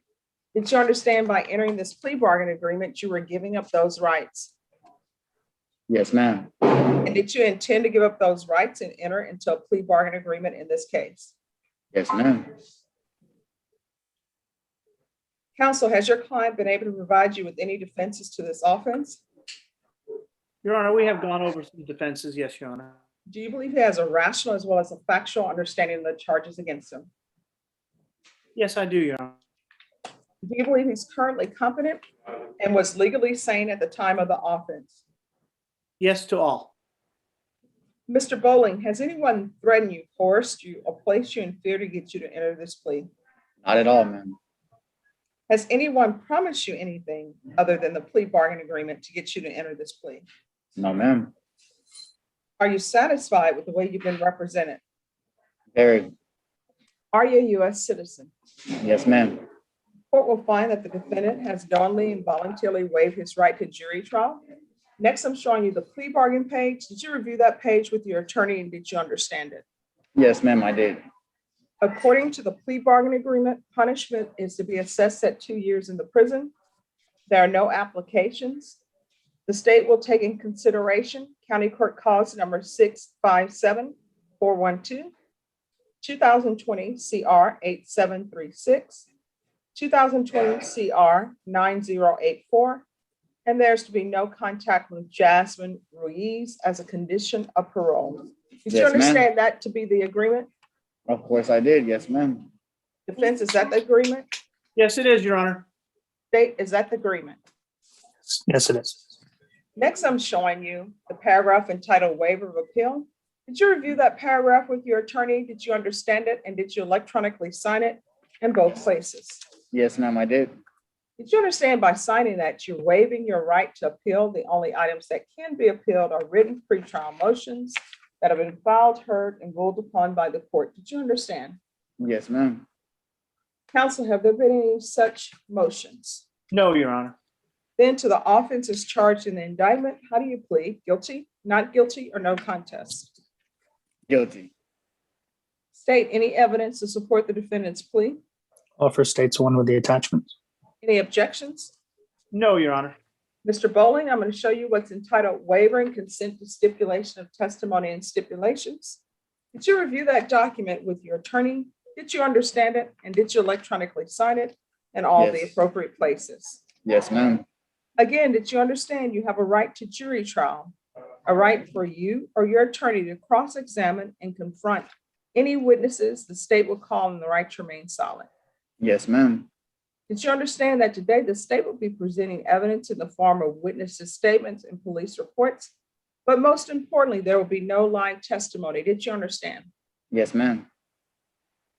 Did you understand by entering this plea bargain agreement, you were giving up those rights? Yes, ma'am. And did you intend to give up those rights and enter into a plea bargain agreement in this case? Yes, ma'am. Counsel, has your client been able to provide you with any defenses to this offense? Your Honor, we have gone over some defenses. Yes, Your Honor. Do you believe he has a rational as well as a factual understanding of the charges against him? Yes, I do, Your Honor. Do you believe he's currently competent and was legally sane at the time of the offense? Yes to all. Mr. Bowling, has anyone threatened you, coerced you, or placed you in fear to get you to enter this plea? Not at all, ma'am. Has anyone promised you anything other than the plea bargain agreement to get you to enter this plea? No, ma'am. Are you satisfied with the way you've been represented? Very. Are you a U.S. citizen? Yes, ma'am. Court will find that the defendant has knowingly and voluntarily waived his right to jury trial. Next, I'm showing you the plea bargain page. Did you review that page with your attorney and did you understand it? Yes, ma'am, I did. According to the plea bargain agreement, punishment is to be assessed at 2 years in the prison. There are no applications. The state will take in consideration County Court Cause number 657412, 2020 CR 8736, 2020 CR 9084, And there's to be no contact with Jasmine Ruiz as a condition of parole. Did you Yes, ma'am. understand that to be the agreement? Of course I did. Yes, ma'am. Defense, is that the agreement? Yes, it is, Your Honor. State, is that the agreement? Yes, it is. Next, I'm showing you the paragraph entitled Waiver of Appeal. Did you review that paragraph with your attorney? Did you understand it? And did you electronically sign it in both places? Yes, ma'am, I did. Did you understand by signing that you're waiving your right to appeal? The only items that can be appealed are written pretrial motions that have been filed, heard, and ruled upon by the court. Did you understand? Yes, ma'am. Counsel, have there been any such motions? No, Your Honor. Then to the offenses charged in the indictment, how do you plead? Guilty, not guilty, or no contest? Guilty. State any evidence to support the defendant's plea? Offer states one with the attachments. Any objections? No, Your Honor. Mr. Bowling, I'm going to show you what's entitled Waiver and Consent to Stipulation of Testimony and Stipulations. Did you review that document with your attorney? Did you understand it? And did you electronically sign it in all the Yes. appropriate places? Yes, ma'am. Again, did you understand you have a right to jury trial, a right for you or your attorney to cross-examine and confront any witnesses the state will call and the right to remain silent? Yes, ma'am. Did you understand that today the state will be presenting evidence in the form of witnesses' statements and police reports? But most importantly, there will be no live testimony. Did you understand? Yes, ma'am.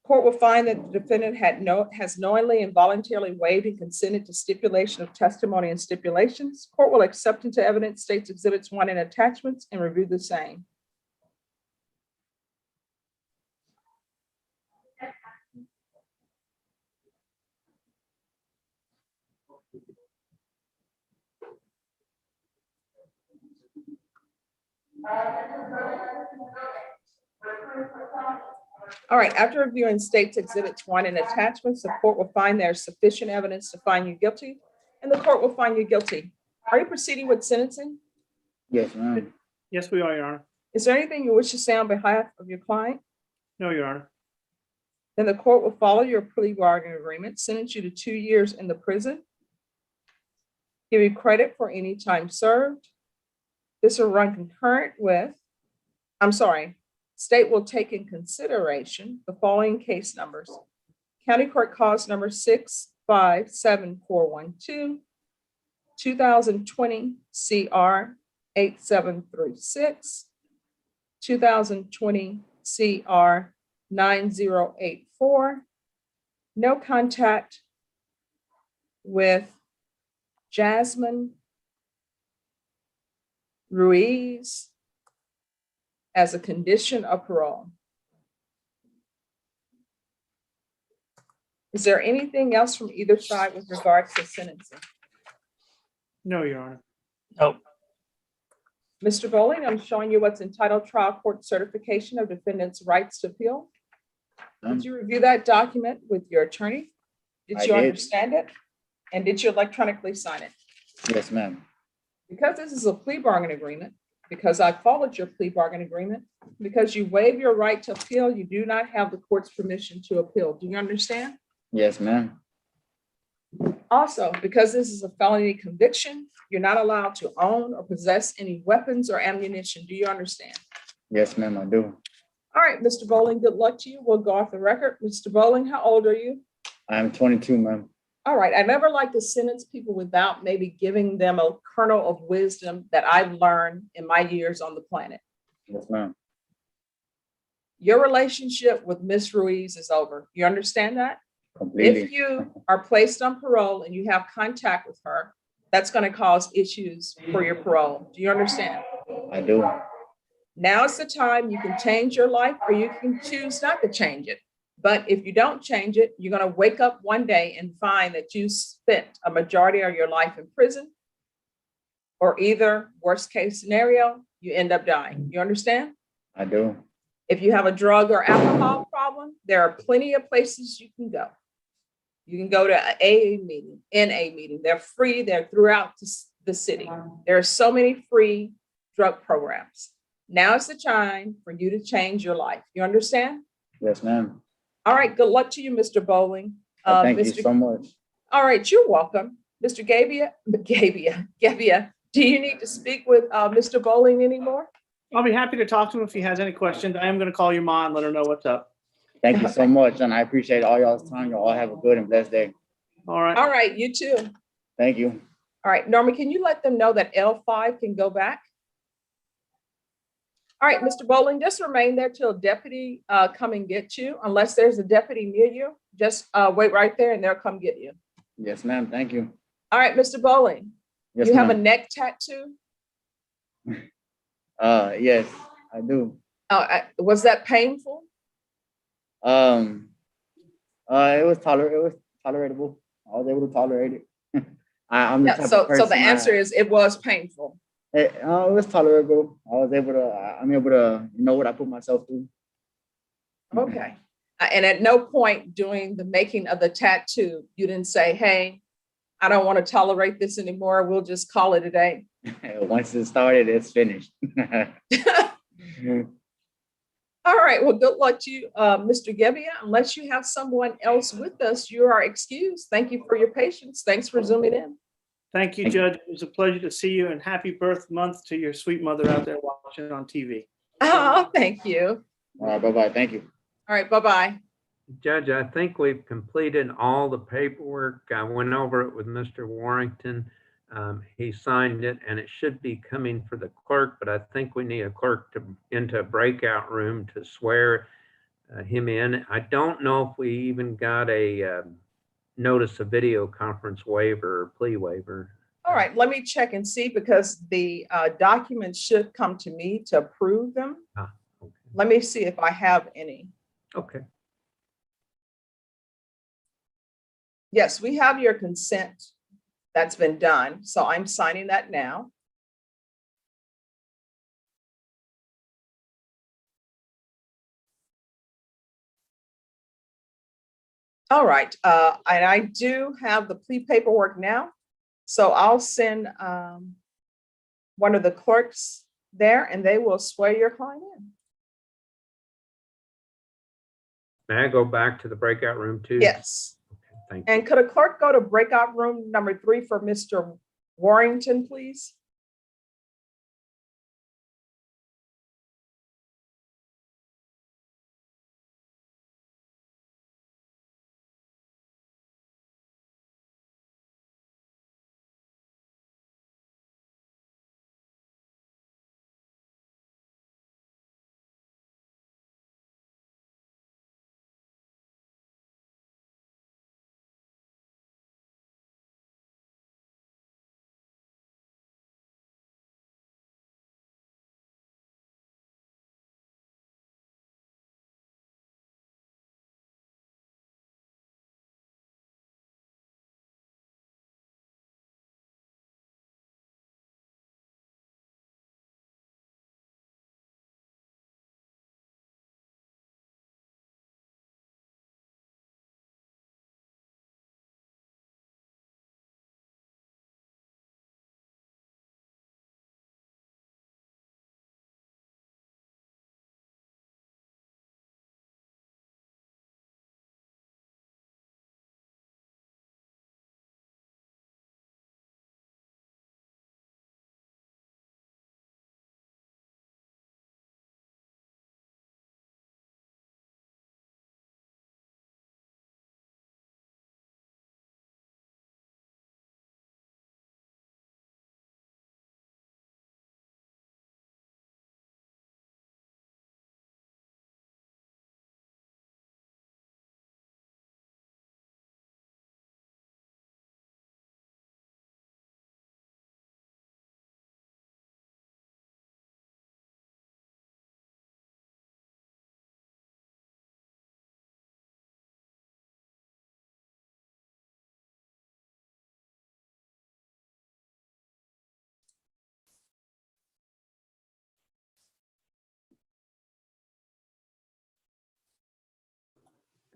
Court will find that the defendant has knowingly and voluntarily waived and consented to stipulation of testimony and stipulations. Court will accept into evidence states exhibits 1 and attachments and review the same. All right, after reviewing states exhibits 1 and attachments, the court will find there's sufficient evidence to find you guilty, and the court will find you guilty. Are you proceeding with sentencing? Yes, ma'am. Yes, we are, Your Honor. Is there anything you wish to say on behalf of your client? No, Your Honor. Then the court will follow your plea bargain agreement, sentence you to 2 years in the prison, give you credit for any time served. This will run concurrent with, state will take in consideration the following case numbers. County Court Cause number 657412, 2020 CR 8736, 2020 CR 9084, no contact with Jasmine Ruiz as a condition of parole. Is there anything else from either side with regards to sentencing? No, Your Honor. No. Mr. Bowling, I'm showing you what's entitled Trial Court Certification of Defendants' Rights to Appeal. Did you review that document with your attorney? Did I you did. understand it? And did you electronically sign it? Yes, ma'am. Because this is a plea bargain agreement, because I followed your plea bargain agreement, because you waive your right to appeal, you do not have the court's permission to appeal. Do you understand? Yes, ma'am. Also, because this is a felony conviction, you're not allowed to own or possess any weapons or ammunition. Do you understand? Yes, ma'am, I do. All right, Mr. Bowling, good luck to you. We'll go off the record. Mr. Bowling, how old are you? I am 22, ma'am. All right, I never like to sentence people without maybe giving them a kernel of wisdom that I've learned in my years on the planet. Yes, ma'am. Your relationship with Miss Ruiz is over. You understand that? Completely. If you are placed on parole and you have contact with her, that's going to cause issues for your parole. Do you understand? I do. Now is the time you can change your life or you can choose not to change it. But if you don't change it, you're going to wake up one day and find that you spent a majority of your life in prison, or either worst case scenario, you end up dying. You understand? I do. If you have a drug or alcohol problem, there are plenty of places you can go. You can go to an AA meeting, NA meeting. They're free. They're throughout the city. There are so many free drug programs. Now is the time for you to change your life. You understand? Yes, ma'am. All right. Good luck to you, Mr. Bowling. Thank you so much. All right. You're welcome. Mr. Gebbia, do you need to speak with Mr. Bowling anymore? I'll be happy to talk to him if he has any questions. I am going to call your mom and let her know what's up. Thank you so much, and I appreciate all y'all's time. Y'all all have a good and blessed day. All right. All right, you too. Thank you. All right, Norma, can you let them know that L5 can go back? All right, Mr. Bowling, just remain there till deputy come and get you. Unless there's a deputy near you, just wait right there and they'll come get you. Yes, ma'am. Thank you. All right, Mr. Bowling, Yes, you have a ma'am. neck tattoo? Yes, I do. Was that painful? It was tolerable. I was able to tolerate it. I'm the Yeah, type so of person. the answer is it was painful. It was tolerable. I'm able to know what I put myself through. Okay. And at no point during the making of the tattoo, you didn't say, hey, I don't want to tolerate this anymore. We'll just call it a day. Once it started, it's finished. All right. Well, good luck to you, Mr. Gebbia. Unless you have someone else with us, you are excused. Thank you for your patience. Thanks for zooming in. Thank you, Judge. It was a pleasure to see you, and happy birth month to your sweet mother out there watching on TV. Oh, thank you. All right, bye-bye. Thank you. All right, bye-bye. Judge, I think we've completed all the paperwork. I went over it with Mr. Warrington. He signed it, and it should be coming for the clerk, but I think we need a clerk into a breakout room to swear him in. I don't know if we even got a notice of video conference waiver or plea waiver. All right, let me check and see because the documents should come to me to approve them. Okay. Let me see if I have any. Okay. Yes, we have your consent. That's been done. So I'm signing that now. All right, and I do have the plea paperwork now. So I'll send one of the clerks there and they will swear your client in. May I go back to the breakout room too? Yes. Okay, thank you. And could a clerk go to breakout room number 3 for Mr. Warrington, please?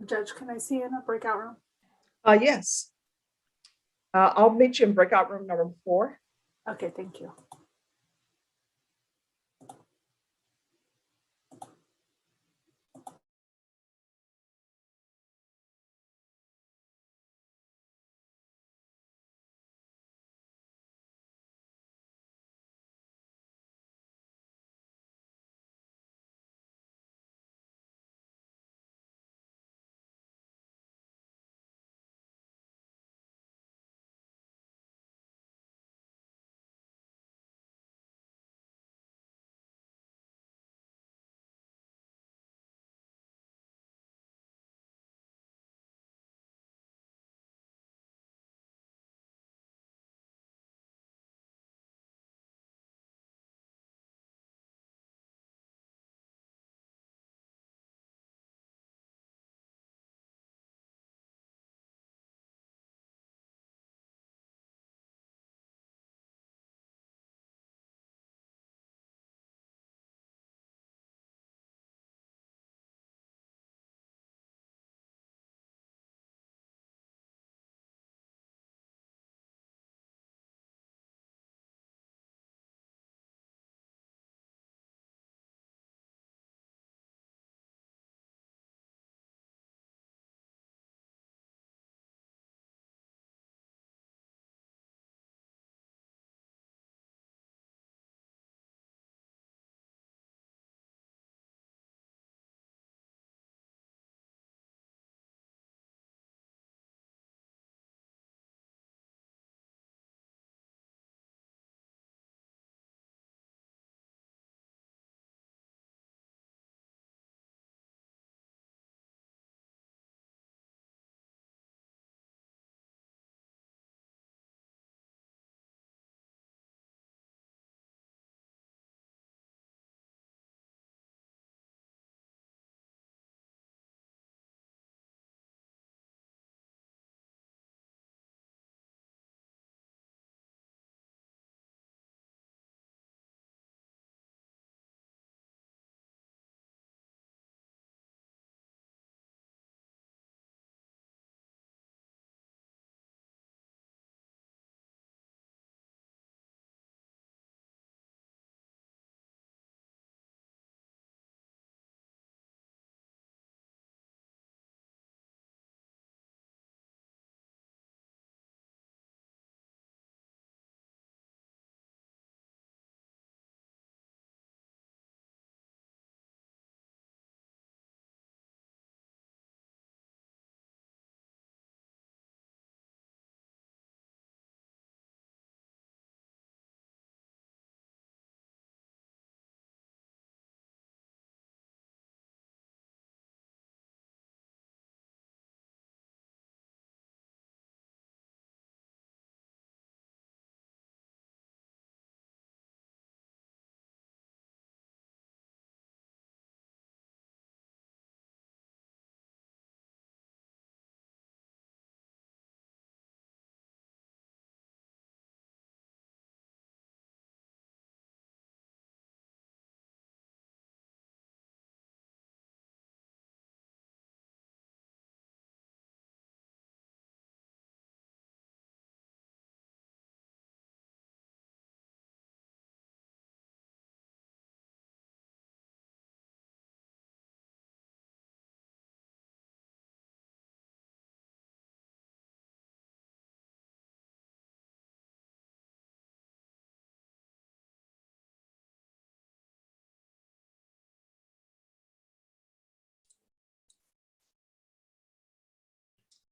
Judge, can I see you in a breakout room? Yes. I'll meet you in breakout room number 4. Okay, thank you.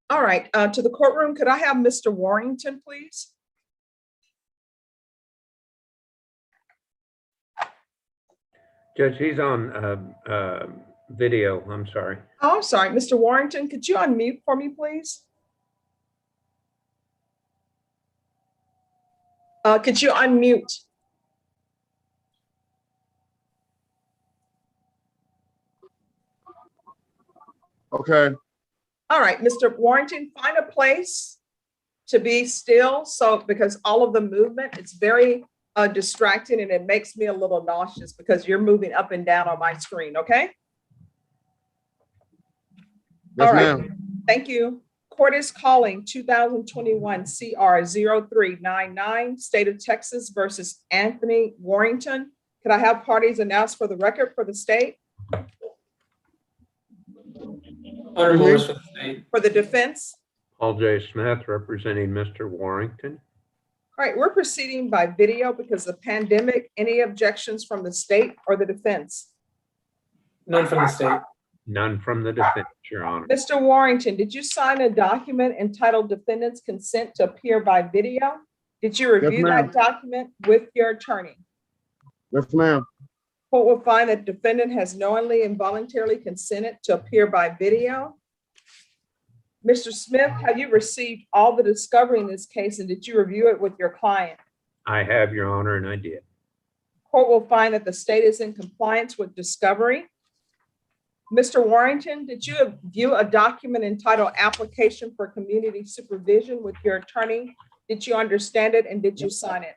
All right, to the courtroom, could I have Mr. Warrington, please? Judge, he's on video. I'm sorry. Oh, I'm sorry, Mr. Warrington, could you unmute for me, please? Could you unmute? Okay. All right, Mr. Warrington, find a place to be still. So, because all of the movement, it's very distracting and it makes me a little nauseous because you're moving up and down on my screen, okay? Yes, All right, ma'am. thank you. Court is calling 2021 CR 0399, State of Texas versus Anthony Warrington. Could I have parties announced for the record for the state? Honorable Lewis for the state. For the defense? Paul J. Smith representing Mr. Warrington. All right, we're proceeding by video because of the pandemic. Any objections from the state or the defense? None from the state. None from the defense, Your Honor. Mr. Warrington, did you sign a document entitled Defendants Consent to Appear by Video? Did you review ma'am. that document with your attorney? Yes, ma'am. Court will find that defendant has knowingly and voluntarily consented to appear by video. Mr. Smith, have you received all the discovery in this case and did you review it with your client? I have, Your Honor, and I did. Court will find that the state is in compliance with discovery. Mr. Warrington, did you view a document entitled Application for Community Supervision with your attorney? Did you understand it and did you sign it?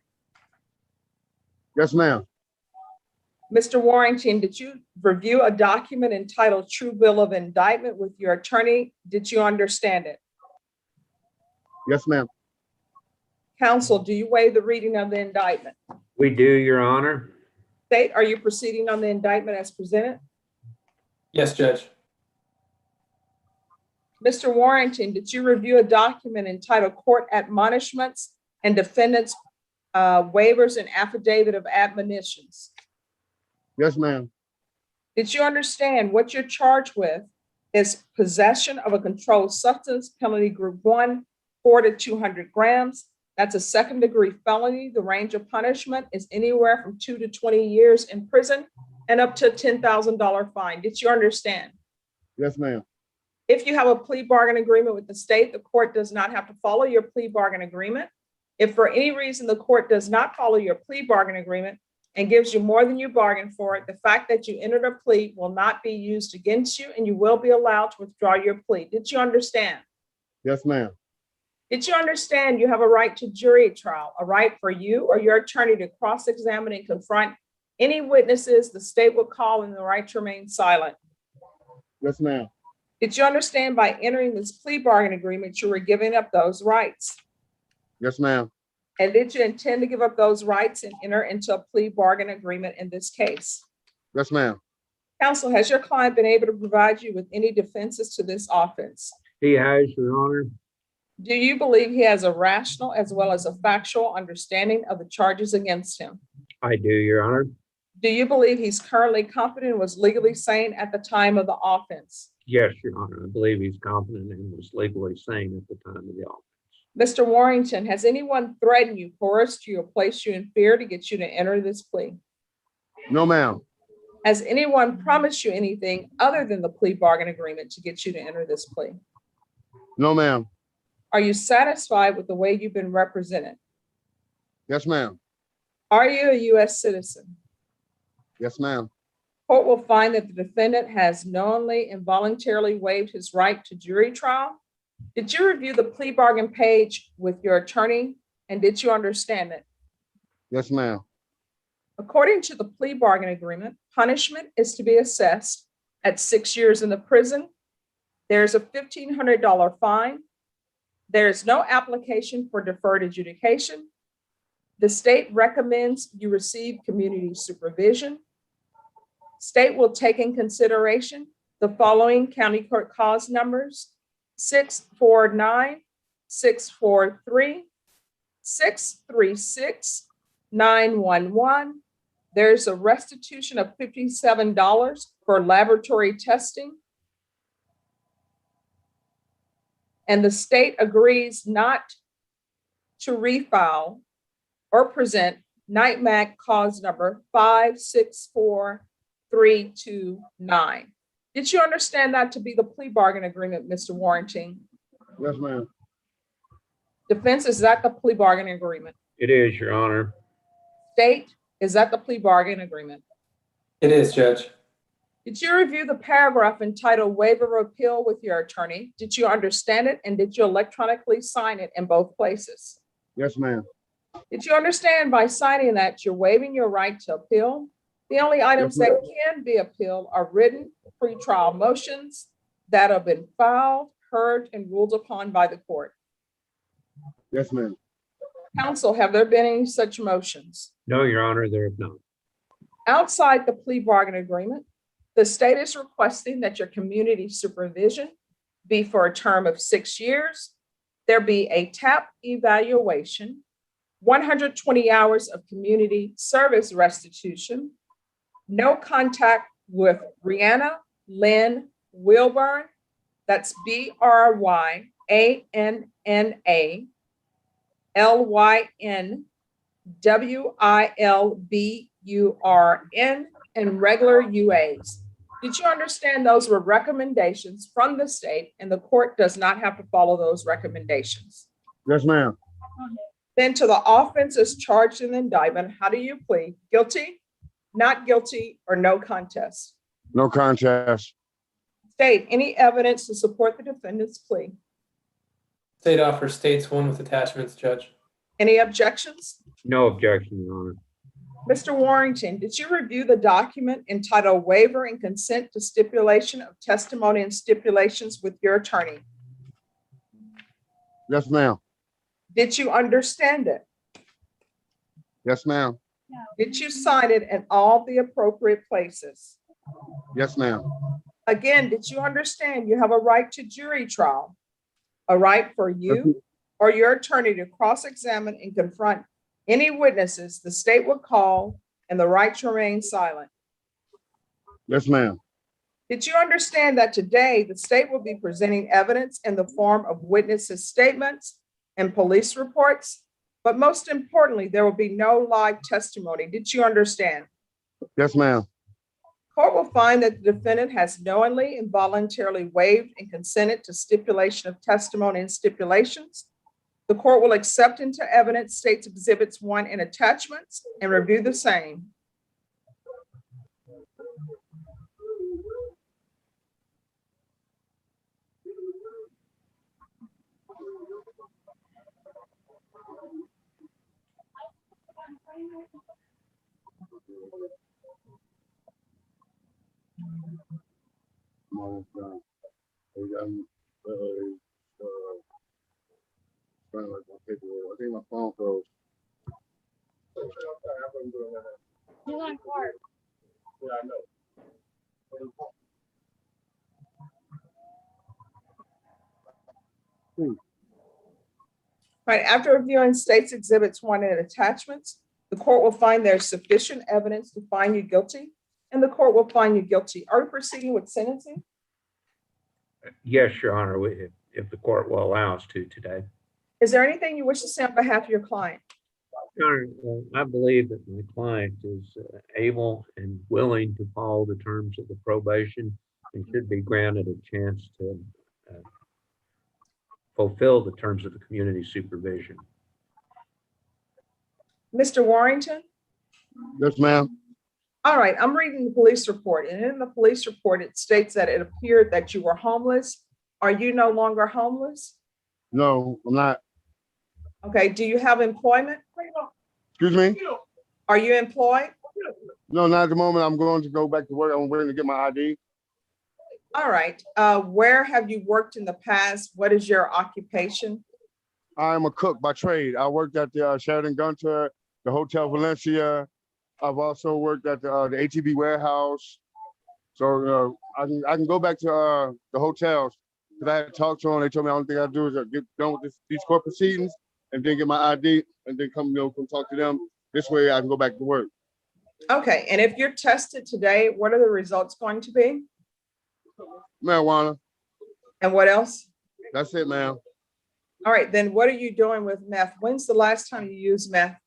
Yes, ma'am. Mr. Warrington, did you review a document entitled True Bill of Indictment with your attorney? Did you understand it? Yes, ma'am. Counsel, do you waive the reading of the indictment? We do, Your Honor. State, are you proceeding on the indictment as presented? Yes, Judge. Mr. Warrington, did you review a document entitled Court Admonishments and Defendants Waivers and Affidavit of Admonitions? Yes, ma'am. Did you understand what you're charged with is possession of a controlled substance, penalty group 1, 4 to 200 grams. That's a second-degree felony. The range of punishment is anywhere from 2 to 20 years in prison and up to a $10,000 fine. Did you understand? Yes, ma'am. If you have a plea bargain agreement with the state, the court does not have to follow your plea bargain agreement. If for any reason the court does not follow your plea bargain agreement and gives you more than you bargained for it, the fact that you entered a plea will not be used against you and you will be allowed to withdraw your plea. Did you understand? Yes, ma'am. Did you understand you have a right to jury trial, a right for you or your attorney to cross-examine and confront any witnesses the state will call and the right to remain silent? Yes, ma'am. Did you understand by entering this plea bargain agreement, you were giving up those rights? Yes, ma'am. And did you intend to give up those rights and enter into a plea bargain agreement in this case? Yes, ma'am. Counsel, has your client been able to provide you with any defenses to this offense? He has, Your Honor. Do you believe he has a rational as well as a factual understanding of the charges against him? I do, Your Honor. Do you believe he's currently competent and was legally sane at the time of the offense? Yes, Your Honor. I believe he's competent and was legally sane at the time of the offense. Mr. Warrington, has anyone threatened you, coerced you, or placed you in fear to get you to enter this plea? No, ma'am. Has anyone promised you anything other than the plea bargain agreement to get you to enter this plea? No, ma'am. Are you satisfied with the way you've been represented? Yes, ma'am. Are you a U.S. citizen? Yes, ma'am. Court will find that the defendant has knowingly and voluntarily waived his right to jury trial. Did you review the plea bargain page with your attorney and did you understand it? Yes, ma'am. According to the plea bargain agreement, punishment is to be assessed at 6 years in the prison. There's a $1,500 fine. There is no application for deferred adjudication. The state recommends you receive community supervision. State will take in consideration the following county court cause numbers: 649, 643, 636, 911. There's a restitution of $57 for laboratory testing. and the state agrees not to refile or present NIGHTMAC cause number 564329. Did you understand that to be the plea bargain agreement, Mr. Warrington? Yes, ma'am. Defense, is that the plea bargain agreement? It is, Your Honor. State, is that the plea bargain agreement? It is, Judge. Did you review the paragraph entitled Waiver of Appeal with your attorney? Did you understand it, and did you electronically sign it in both places? Yes, ma'am. Did you understand by signing that you're waiving your right to appeal? The only items that can be appealed are written pretrial motions that have been filed, heard, and ruled upon by the court. Yes, ma'am. Counsel, have there been any such motions? No, Your Honor, there have not. Outside the plea bargain agreement, the state is requesting that your community supervision be for a term of 6 years. There be a TAP evaluation, 120 hours of community service restitution, no contact with Brianna Lynn Wilburn, that's BRYANNA LYNWILBURN, and regular UAs. Did you understand those were recommendations from the state and the court does not have to follow those recommendations? Yes, ma'am. Then to the offenses charged in the indictment, how do you plead? Guilty, not guilty, or no contest? No contest. State, any evidence to support the defendant's plea? State offers states one with attachments, Judge. Any objections? No objection, Your Honor. Mr. Warrington, did you review the document entitled Waiver and Consent to Stipulation of Testimony and Stipulations with your attorney? Yes, ma'am. Did you understand it? Yes, ma'am. Did you sign it in all the appropriate places? Yes, ma'am. Again, did you understand you have a right to jury trial? A right for you or your attorney to cross-examine and confront any witnesses the state would call, and the right to remain silent? Yes, ma'am. Did you understand that today the state will be presenting evidence in the form of witnesses' statements and police reports? But most importantly, there will be no live testimony. Did you understand? Yes, ma'am. Court will find that the defendant has knowingly and voluntarily waived and consented to stipulation of testimony and stipulations. The court will accept into evidence states exhibits 1 and attachments and review the same. I think my phone froze. He's on court. Yeah, I know. Right, after reviewing states exhibits 1 and attachments, the court will find there's sufficient evidence to find you guilty, and the court will find you guilty. Are we proceeding with sentencing? Yes, Your Honor, if the court will allow us to today. Is there anything you wish to say on behalf of your client? Your Honor, I believe that my client is able and willing to follow the terms of the probation and should be granted a chance to fulfill the terms of the community supervision. Mr. Warrington? Yes, ma'am. All right, I'm reading the police report, and in the police report, it states that it appeared that you were homeless. Are you no longer homeless? No, I'm not. Okay, do you have employment? Excuse me? Are you employed? No, not at the moment. I'm going to go back to work. I'm waiting to get my ID. All right, where have you worked in the past? What is your occupation? I'm a cook by trade. I worked at the Sheridan Gunter, the Hotel Valencia. I've also worked at the ATV warehouse. So I can go back to the hotels. Because I had talked to them. They told me the only thing I do is get done with these court proceedings and then get my ID and then come talk to them. This way I can go back to work. Okay, and if you're tested today, what are the results going to be? Marijuana. And what else? That's it, ma'am. All right, then what are you doing with meth? When's the last time you used meth?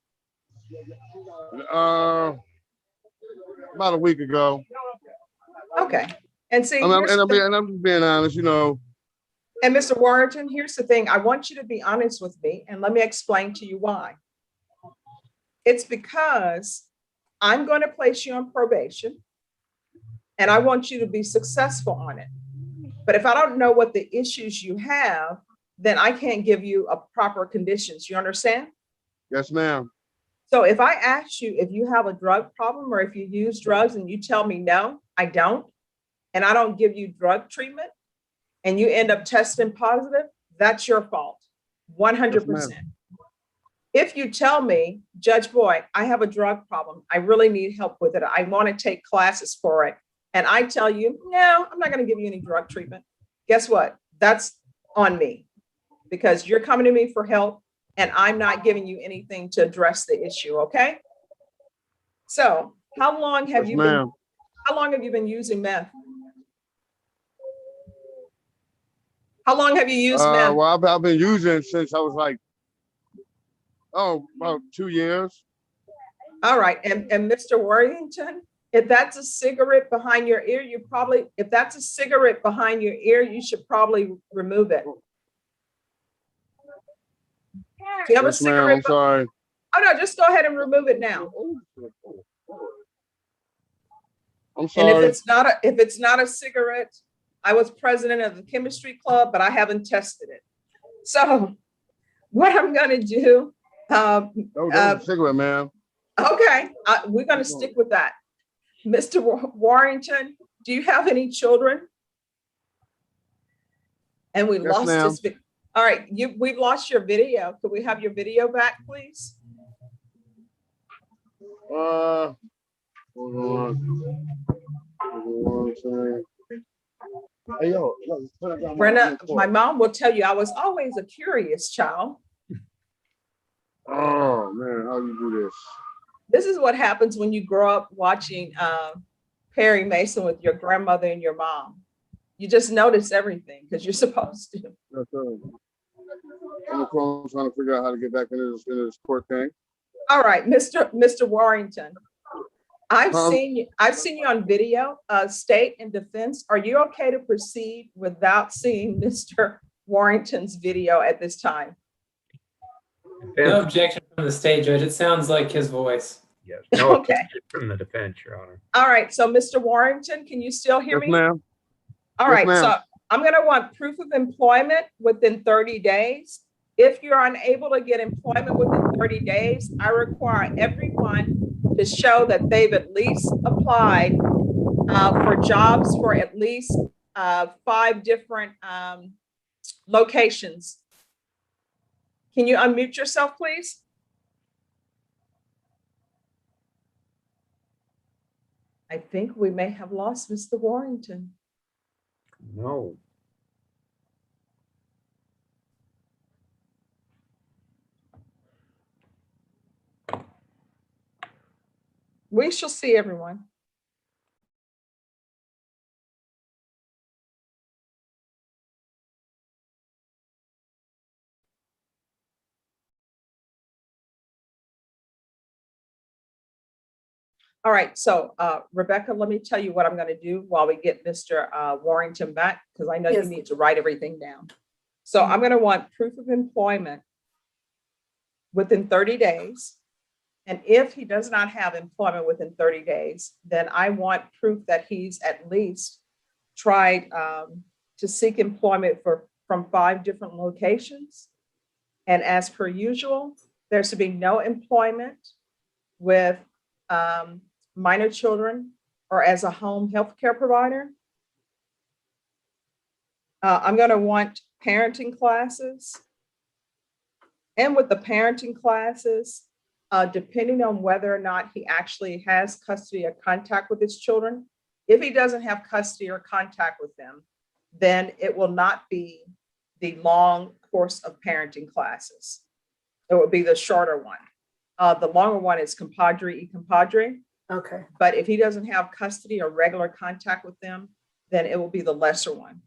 About a week ago. Okay. And see, I'm here's the thing. and I'm just being honest, you know. And Mr. Warrington, here's the thing. I want you to be honest with me, and let me explain to you why. It's because I'm going to place you on probation, and I want you to be successful on it. But if I don't know what the issues you have, then I can't give you a proper conditions. You understand? Yes, ma'am. So if I ask you if you have a drug problem or if you use drugs and you tell me no, I don't, and I don't give you drug treatment, and you end up testing positive, that's your fault, 100%. If you tell me, Judge Boyd, I have a drug problem, I really need help with it, I want to take classes for it, and I tell you, no, I'm not going to give you any drug treatment, guess what? That's on me, because you're coming to me for help, and I'm not giving you anything to address the issue, okay? So how long have you been, how long have you been using meth? How long have you used meth? Well, I've been using since I was like, about 2 years. All right, and Mr. Warrington, if that's a cigarette behind your ear, you probably, if that's a cigarette behind your ear, you should probably remove it. Do you have a cigarette? I'm sorry. Oh no, just go ahead and remove it now. I'm sorry. And if it's not a cigarette, I was president of the chemistry club, but I haven't tested it. So what I'm going to do. Cigarette, ma'am. Okay, we're going to stick with that. Mr. Warrington, do you have any children? And we lost this. All right, we've lost your video. Could we have your video back, please? Hold on. Hey, yo, Brenda, my mom will tell you I was always a curious child. Oh man, how you do this? This is what happens when you grow up watching Perry Mason with your grandmother and your mom. You just notice everything because you're supposed to. That's right. I'm trying to figure out how to get back into this court thing. All right, Mr. Warrington. I've seen you on video, state and defense. Are you okay to proceed without seeing Mr. Warrington's video at this time? No objection from the state, Judge. It sounds like his voice. Yes, no Okay. objection from the defense, Your Honor. All right, so Mr. Warrington, can you still hear me? Yes, ma'am. All right, so I'm going to want proof of employment within 30 days. If you're unable to get employment within 30 days, I require everyone to show that they've at least applied for jobs for at least 5 different locations. Can you unmute yourself, please? I think we may have lost Mr. Warrington. No. We shall see, everyone. All right, so Rebecca, let me tell you what I'm going to do while we get Mr. Warrington back, because I know you need to write everything down. So I'm going to want proof of employment within 30 days. And if he does not have employment within 30 days, then I want proof that he's at least tried to seek employment from 5 different locations. And as per usual, there should be no employment with minor children or as a home health care provider. I'm going to want parenting classes. And with the parenting classes, depending on whether or not he actually has custody or contact with his children, if he doesn't have custody or contact with them, then it will not be the long course of parenting classes. It will be the shorter one. The longer one is compadre y compadre. Okay. But if he doesn't have custody or regular contact with them, then it will be the lesser one.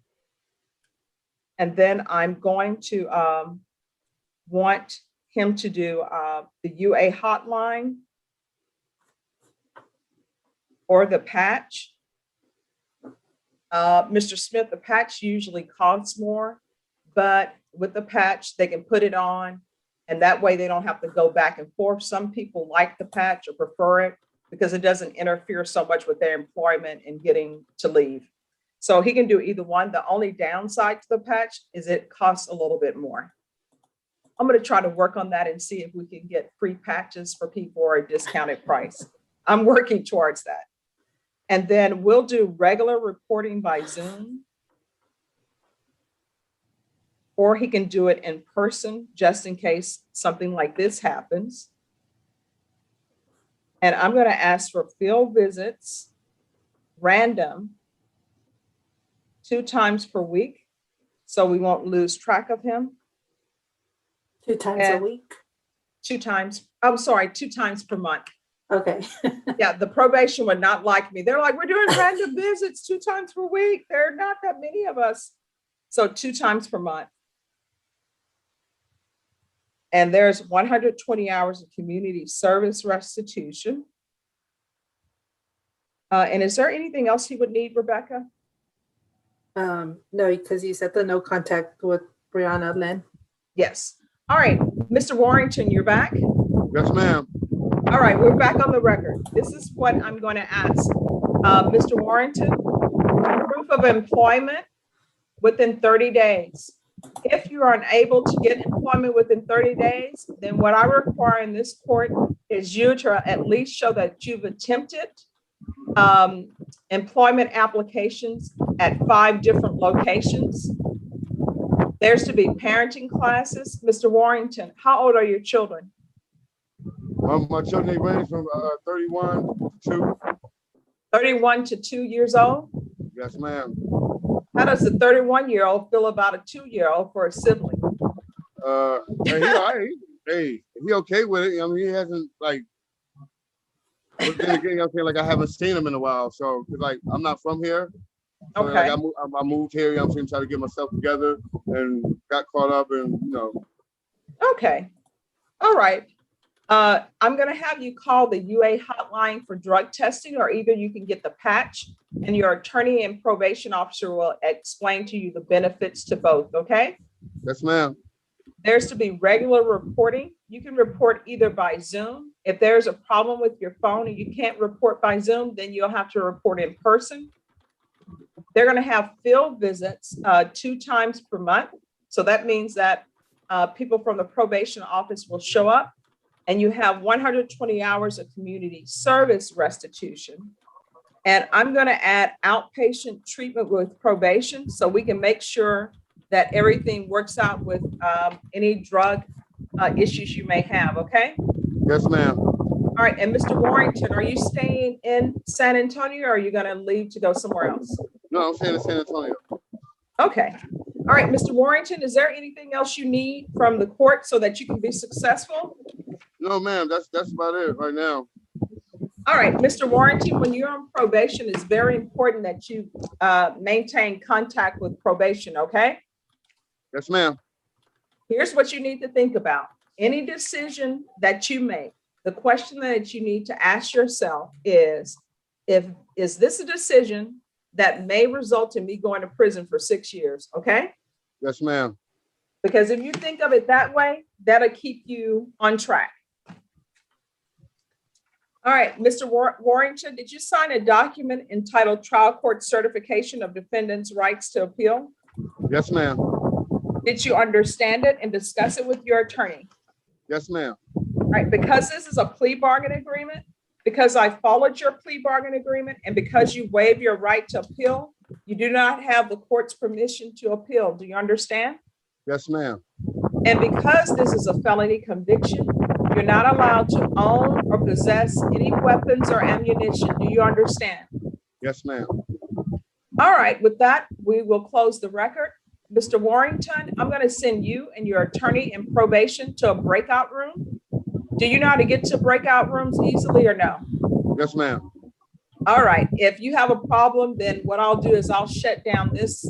And then I'm going to want him to do the UA hotline or the patch. Mr. Smith, the patch usually costs more, but with the patch, they can put it on, and that way they don't have to go back and forth. Some people like the patch or prefer it because it doesn't interfere so much with their employment and getting to leave. So he can do either one. The only downside to the patch is it costs a little bit more. I'm going to try to work on that and see if we can get free patches for people or a discounted price. I'm working towards that. And then we'll do regular reporting by Zoom, or he can do it in person just in case something like this happens. And I'm going to ask for field visits, random, 2 times per week, so we won't lose track of him. 2 times a week? 2 times, I'm sorry, 2 times per month. Okay. Yeah, the probation would not like me. They're like, we're doing random visits 2 times per week. There are not that many of us. So 2 times per month. And there's 120 hours of community service restitution. And is there anything else he would need, Rebecca? No, because you said the no contact with Brianna Lynn. Yes. All right, Mr. Warrington, you're back? Yes, ma'am. All right, we're back on the record. This is what I'm going to ask. Mr. Warrington, proof of employment within 30 days. If you are unable to get employment within 30 days, then what I require in this court is you to at least show that you've attempted employment applications at 5 different locations. There's to be parenting classes. Mr. Warrington, how old are your children? My children range from 31 to 2. 31 to 2 years old? Yes, ma'am. How does the 31-year-old feel about a 2-year-old for a sibling? He okay with it. I mean, he hasn't like. But then again, I'm saying, like, I haven't seen him in a while, so like I'm not from here. So, Okay. like, I moved here. I'm saying, trying to get myself together, and got caught up, and Okay. All right. I'm going to have you call the UA hotline for drug testing, or either you can get the patch, and your attorney and probation officer will explain to you the benefits to both. Okay. Yes, ma'am. There's to be regular reporting. You can report either by Zoom. If there's a problem with your phone and you can't report by Zoom, then you'll have to report in person. They're going to have field visits 2 times per month. So that means that people from the probation office will show up, and you have 120 hours of community service restitution. And I'm going to add outpatient treatment with probation so we can make sure that everything works out with any drug issues you may have, okay? Yes, ma'am. All right, and Mr. Warrington, are you staying in San Antonio, or are you gonna leave to go somewhere else? No, I'm staying in San Antonio. Okay. All right, Mr. Warrington, is there anything else you need from the court so that you can be successful? No, ma'am. That's about it right now. All right, Mr. Warrington, when you're on probation, it's very important that you maintain contact with probation, okay? Yes, ma'am. Here's what you need to think about. Any decision that you make, the question that you need to ask yourself is this a decision that may result in me going to prison for 6 years, okay? Yes, ma'am. Because if you think of it that way, that'll keep you on track. All right, Mr. Warrington, did you sign a document entitled Trial Court Certification of Defendants' Rights to Appeal? Yes, ma'am. Did you understand it and discuss it with your attorney? Yes, ma'am. All right, because this is a plea bargain agreement, because I followed your plea bargain agreement, and because you waive your right to appeal, you do not have the court's permission to appeal. Do you understand? Yes, ma'am. And because this is a felony conviction, you're not allowed to own or possess any weapons or ammunition. Do you understand? Yes, ma'am. All right, with that, we will close the record. Mr. Warrington, I'm going to send you and your attorney in probation to a breakout room. Do you know how to get to breakout rooms easily or no? Yes, ma'am. All right. If you have a problem, then what I'll do is I'll shut down this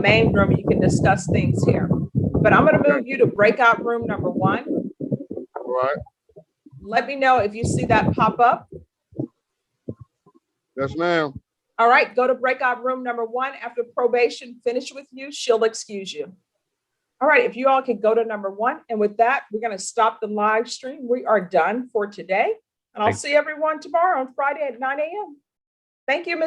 main room. You can discuss things here. But I'm going to move you to breakout room number 1. All right. Let me know if you see that pop up. Yes, ma'am. All right, go to breakout room number 1. After probation finish with you, she'll excuse you. All right, if you all can go to number 1. And with that, we're going to stop the live stream. We are done for today. And I'll see everyone tomorrow on Friday at 9 a.m. Thank you, Ms.